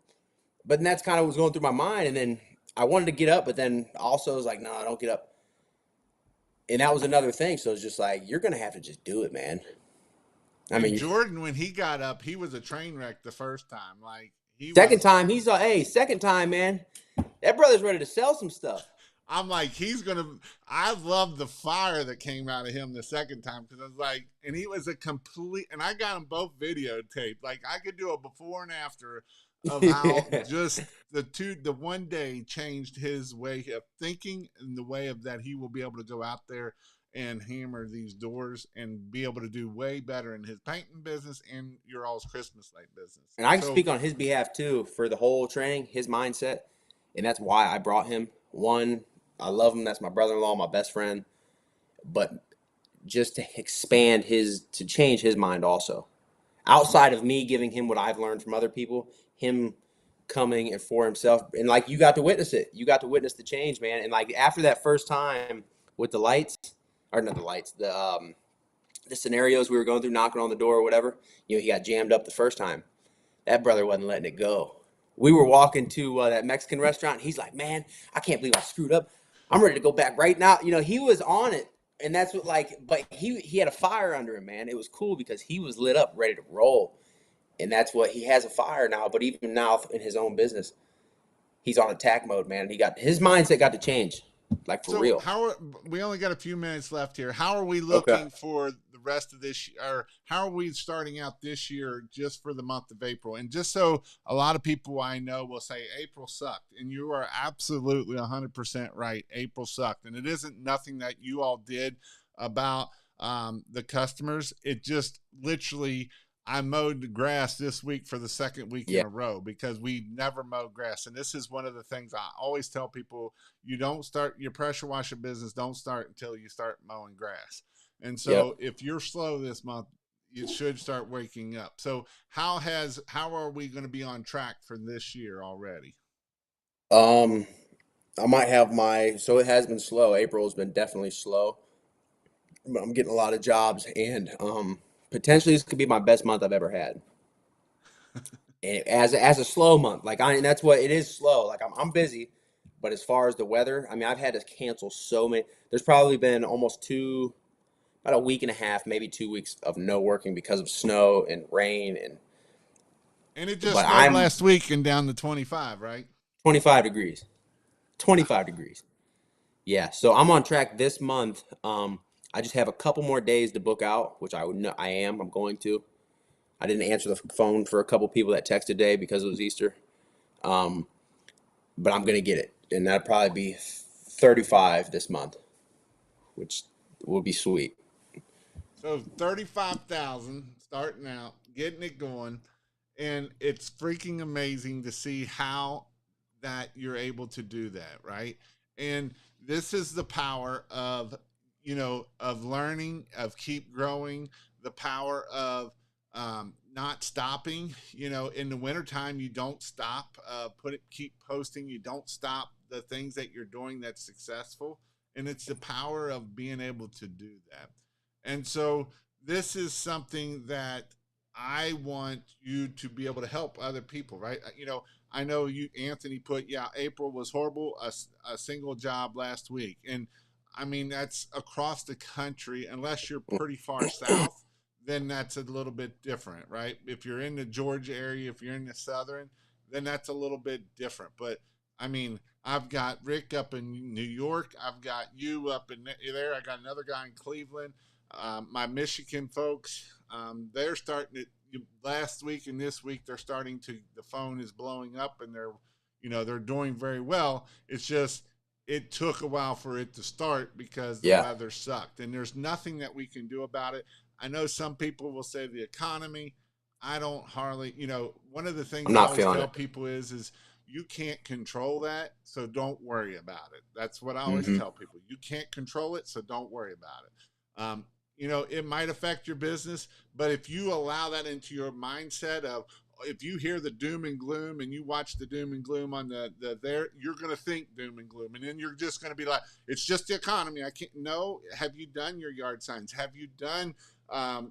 But then that's kind of what was going through my mind. And then I wanted to get up, but then also I was like, no, I don't get up. And that was another thing. So it's just like, you're gonna have to just do it, man. I And mean, Jordan, when he got up, he was a train wreck the first time. Like he second was. time, he's like, hey, second time, man. That brother's ready to sell some stuff. I'm like, he's gonna. I love the fire that came out of him the second time because I was like, and he was a complete. And I got them both videotaped. Like I could do a before and after of how just the one day changed his way of thinking and the way of that he will be able to go out there and hammer these doors and be able to do way better in his painting business and your all's Christmas light business. And I can So speak on his behalf too for the whole training, his mindset. And that's why I brought him. One, I love him. That's my brother in law, my best friend. But just to to change his mind also. Outside of me giving him what I've learned from other people, him coming and for himself. And like you got to witness it. You got to witness the change, man. And like after that first time with the lights, or not the lights, the scenarios we were going through, knocking on the door or whatever, he got jammed up the first time. That brother wasn't letting it go. We were walking to that Mexican restaurant. He's like, man, I can't believe I screwed up. I'm ready to go back right now. He was on it. And that's what but he had a fire under him, man. It was cool because he was lit up, ready to roll. And that's what he has, a fire now. But even now in his own business, he's on attack mode, man. His mindset got to change, like for So real. we only got a few minutes left here. How are we Okay. looking for the rest of this year? Or how are we starting out this year just for the month of April? And just so a lot of people I know will say April sucked, and you are absolutely 100% right. April sucked, and it isn't nothing that you all did about the customers. It just literally I mowed the grass this week for the second week in Yeah. a row because we never mow grass. And this is one of the things I always tell people, you don't start your pressure washer business, don't start until you start mowing grass. And Yep. so if you're slow this month, you should start waking up. So how are we going to be on track for this year already? Um, I might have so it has been slow. April has been definitely slow. But I'm getting a lot of jobs, and potentially this could be my best month I've ever had. And as a slow month, that's what it is, slow. Like I'm busy, but as far as the weather, I mean, I've had to cancel so many. There's probably been about a week and a half, maybe 2 weeks of no working because of snow and rain, And it just but snowed I'm last week and down to 25, right? 25 degrees, Wow. 25 degrees. Yeah, so I'm on track this month. I just have a couple more days to book out, which I would know I am. I'm going to. I didn't answer the phone for a couple people that texted today because it was Easter. Um, but I'm gonna get it, and that'll probably be 35 this month, which will be sweet. So 35,000 starting out, getting it going, and it's freaking amazing to see how that you're able to do that, right? And this is the power of of learning, of keep growing, the power of not stopping. In the wintertime, you don't stop. Keep posting. You don't stop the things that you're doing that's successful, and it's the power of being able to do that. And so this is something that I want you to be able to help other people, right? I know you, Anthony, put, yeah, April was horrible, a single job last week. And I mean, that's across the country, unless you're pretty far south, then that's a little bit different, right? If you're in the Georgia area, if you're in the southern, then that's a little bit different. But I mean, I've got Rick up in New York. I've got you up in there. I got another guy in Cleveland. My Michigan folks, They're starting to, last week and this week, they're starting to, the phone is blowing up and they're doing very well. It's just, it took a while for it to start because the Yeah. weather sucked and there's nothing that we can do about it. I know some people will say the economy. I don't hardly, one of the I'm things I not always feeling tell it. people is you can't control that, so don't worry about it. That's what I always Hmm. tell people. You can't control it, so don't worry about it. It might affect your business, but if you allow that into your mindset of, if you hear the doom and gloom and you watch the doom and gloom on the there, you're going to think doom and gloom, and then you're just going to be like, it's just the economy. I can't. No, have you done your yard signs? Have you done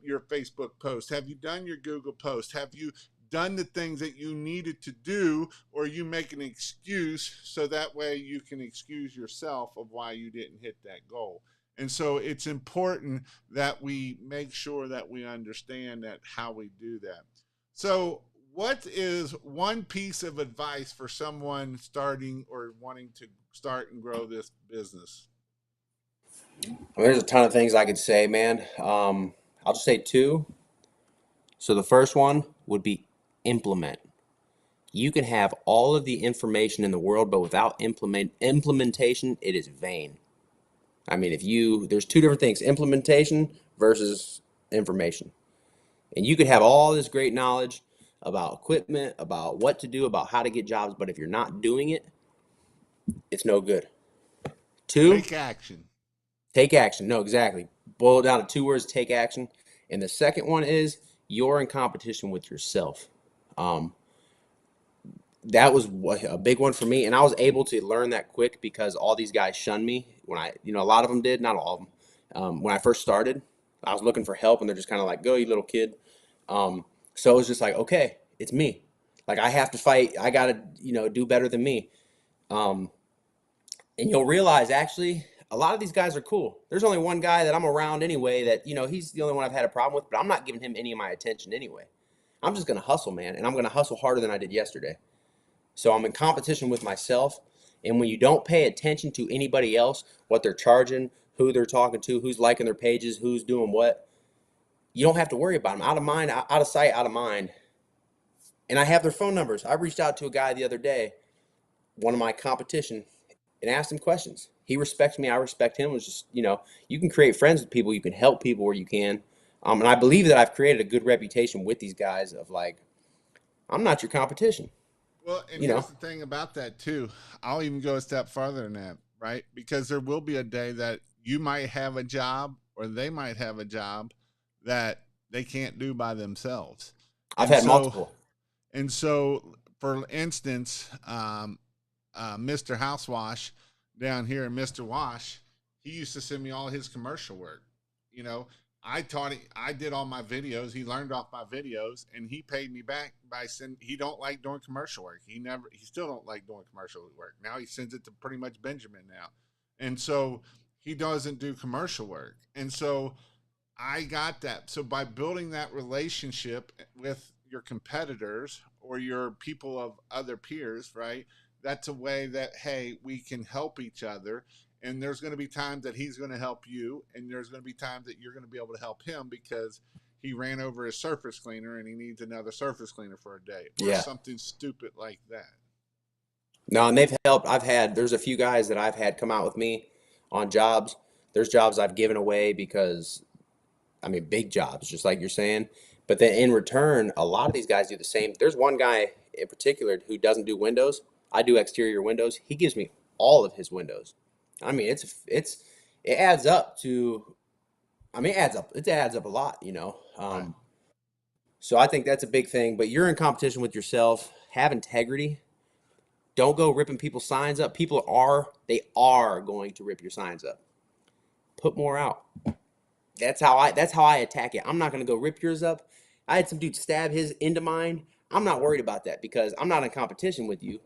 your Facebook post? Have you done your Google post? Have you done the things that you needed to do, or you make an excuse so that way you can excuse yourself of why you didn't hit that goal? And so it's important that we make sure that we understand that how we do that. So what is one piece of advice for someone starting or wanting to start and grow this business? Well, there's a ton of things I could say, man. I'll just say two. So the first one would be implement. You can have all of the information in the world, but without implementation, it is vain. I mean, there's two different things: implementation versus information. And you could have all this great knowledge about equipment, about what to do, about how to get jobs, but if you're not doing it, it's no good. Two, Take action. take action. No, exactly. Boil it down to two words: take action. And the second one is you're in competition with yourself. Um, that was a big one for me, and I was able to learn that quick because all these guys shunned me when a lot of them did, not all of them. When I first started, I was looking for help, and they're just kind of like, "Go, you little kid." So it was just like, okay, it's me. Like I have to fight. I gotta, do better than me. Um, and you'll realize actually a lot of these guys are cool. There's only one guy that I'm around anyway that he's the only one I've had a problem with, but I'm not giving him any of my attention anyway. I'm just gonna hustle, man, and I'm gonna hustle harder than I did yesterday. So I'm in competition with myself. And when you don't pay attention to anybody else, what they're charging, who they're talking to, who's liking their pages, who's doing what, you don't have to worry about them. Out of mind, out of sight, out of mind. And I have their phone numbers. I reached out to a guy the other day, one of my competition, and asked him questions. He respects me. I respect him. It was just, you can create friends with people. You can help people where you can. And I believe that I've created a good reputation with these guys of like, I'm not your competition, Well, and you here's know. the thing about that too. I'll even go a step farther than that, right? Because there will be a day that you might have a job or they might have a job that they can't do by themselves. I've And had so multiple. and so for instance, Mr. Housewash down here in Mr. Wash, he used to send me all his commercial work. You know, I taught him, I did all my videos. He learned off my videos and he paid me back by sending, he don't like doing commercial work. He still don't like doing commercial work. Now he sends it to pretty much Benjamin now. And so he doesn't do commercial work. And so I got that. So by building that relationship with your competitors or your people of other peers, right? That's a way that, hey, we can help each other. And there's going to be times that he's going to help you, and there's going to be times that you're going to be able to help him because he ran over his surface cleaner and he needs another surface cleaner for a day or Yeah. something stupid like that. No, and they've helped. There's a few guys that I've had come out with me on jobs. There's jobs I've given away because, I mean, big jobs, just like you're saying. But then in return, a lot of these guys do the same. There's one guy in particular who doesn't do windows. I do exterior windows. He gives me all of his windows. I mean, it adds up to, I mean, it adds up a lot. Right. So I think that's a big thing. But you're in competition with yourself. Have integrity. Don't go ripping people's signs up. They are going to rip your signs up. Put more out. That's how I attack it. I'm not gonna go rip yours up. I had some dude stab his into mine. I'm not worried about that because I'm not in competition with you.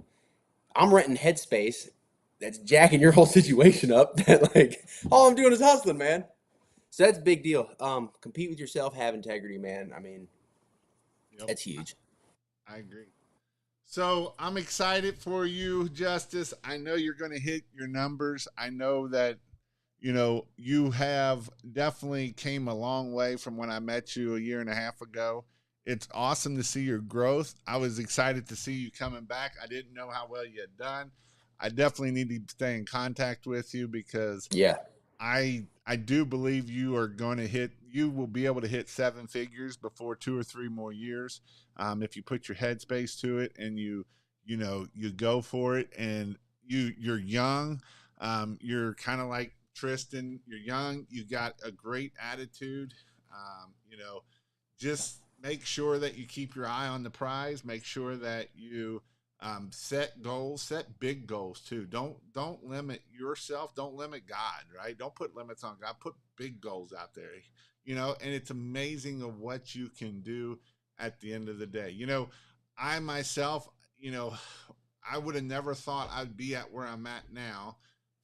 I'm renting headspace that's jacking your whole situation up. That like all I'm doing is hustling, man. So that's a big deal. Compete with yourself, have integrity, man. I mean, Yep. that's huge. I agree. So I'm excited for you, Justice. I know you're going to hit your numbers. I know that you have definitely came a long way from when I met you a year and a half ago. It's awesome to see your growth. I was excited to see you coming back. I didn't know how well you had done. I definitely need to stay in contact with you because Yeah. I do believe you are going to hit. You will be able to hit seven figures before 2 or 3 more years, if you put your headspace to it and you go for it. And you're young. You're kind of like Tristan. You're young. You got a great attitude. Just make sure that you keep your eye on the prize. Make sure that you set goals, set big goals too. Don't limit yourself. Don't limit God. Right? Don't put limits on God. Put big goals out there. And it's amazing of what you can do at the end of the day. I myself, I would have never thought I'd be at where I'm at now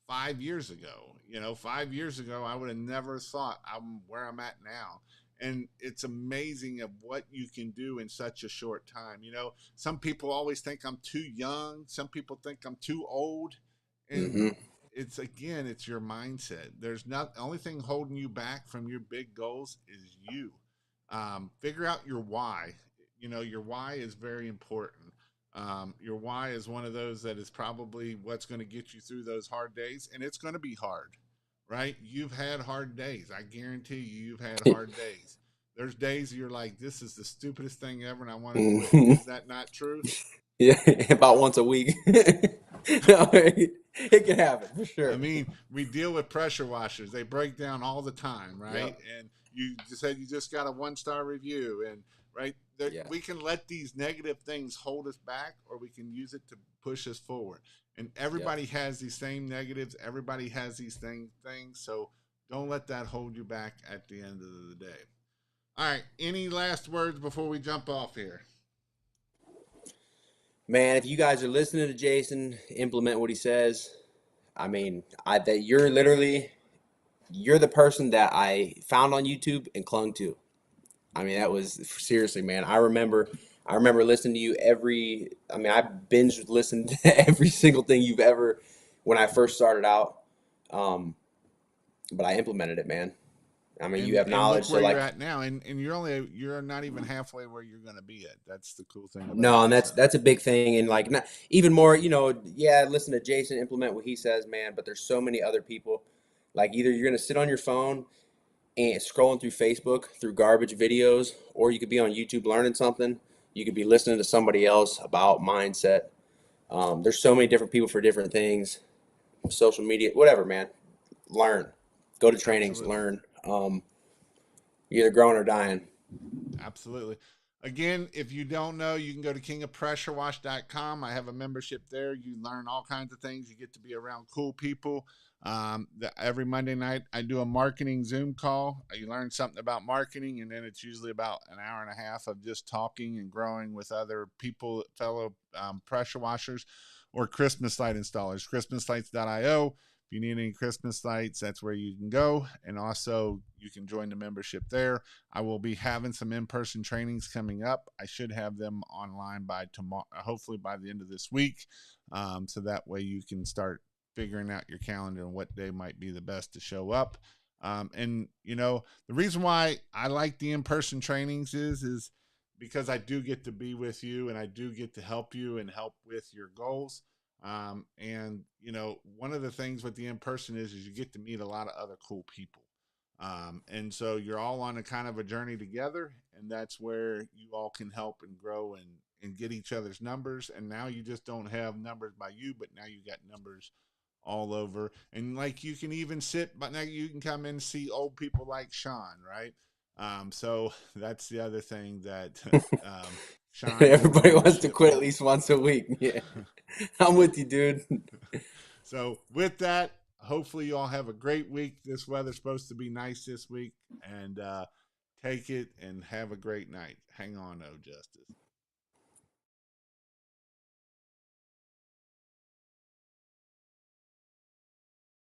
5 years ago. 5 years ago, I would have never thought I'm where I'm at now. And it's amazing of what you can do in such a short time. Some people always think I'm too young. Some people think I'm too old. And Hmm. it's your mindset. There's not the only thing holding you back from your big goals is you. Figure out your why. Your why is very important. Your why is one of those that is probably what's going to get you through those hard days, and it's going to be hard, right? You've had hard days. I guarantee you've had hard days. There's days you're like, this is the stupidest thing ever, and I want to quit. Is that not true? Yeah, about once a week. No, it can happen for I sure. mean, we deal with pressure washers. They break down all the time, right? Yep. And you just said you just got a 1-star review, and right there, Yeah. we can let these negative things hold us back, or we can use it to push us forward. And Yep. everybody has these same negatives. Everybody has these things. So don't let that hold you back at the end of the day. All right. Any last words before we jump off here? Man, if you guys are listening to Jason implement what he says, I mean, I that you're the person that I found on YouTube and clung to. I mean, that was seriously, man. I remember listening to you I mean, I binge listened to every single thing you've ever when I first started out. Um, but I implemented it, man. I mean, you have And look knowledge, so where you're like, at now, and you're not even halfway where you're going to be at. That's the cool thing about no, and it. that's a big thing, and like, not even more, yeah, listen to Jason implement what he says, man. But there's so many other people. Like, either you're gonna sit on your phone and scrolling through Facebook through garbage videos, or you could be on YouTube learning something. You could be listening to somebody else about mindset. There's so many different people for different things, social media, whatever, man. Learn, go to trainings, Absolutely. learn. You're either growing or dying. Absolutely. Again, if you don't know, you can go to kingofpressurewash.com. I have a membership there. You learn all kinds of things. You get to be around cool people. Every Monday night, I do a marketing Zoom call. You learn something about marketing, and then it's usually about an hour and a half of just talking and growing with other people, fellow pressure washers or Christmas light installers. ChristmasLights.io. If you need any Christmas lights, that's where you can go. And also, you can join the membership there. I will be having some in-person trainings coming up. I should have them online by tomorrow, hopefully by the end of this week. So that way you can start figuring out your calendar and what day might be the best to show up. The reason why I like the in-person trainings is because I do get to be with you and I do get to help you and help with your goals. One of the things with the in-person is you get to meet a lot of other cool people. And so you're all on a kind of a journey together, and that's where you all can help and grow and get each other's numbers. And now you just don't have numbers by you, but now you got numbers all over. And like you can even but now you can come in and see old people like Sean, right? So that's the other thing that Sean is in the Everybody wants to membership. quit at least once a week. Yeah, I'm with you, dude. So with that, hopefully you all have a great week. This weather's supposed to be nice this week, and take it and have a great night. Hang on, oh Justice.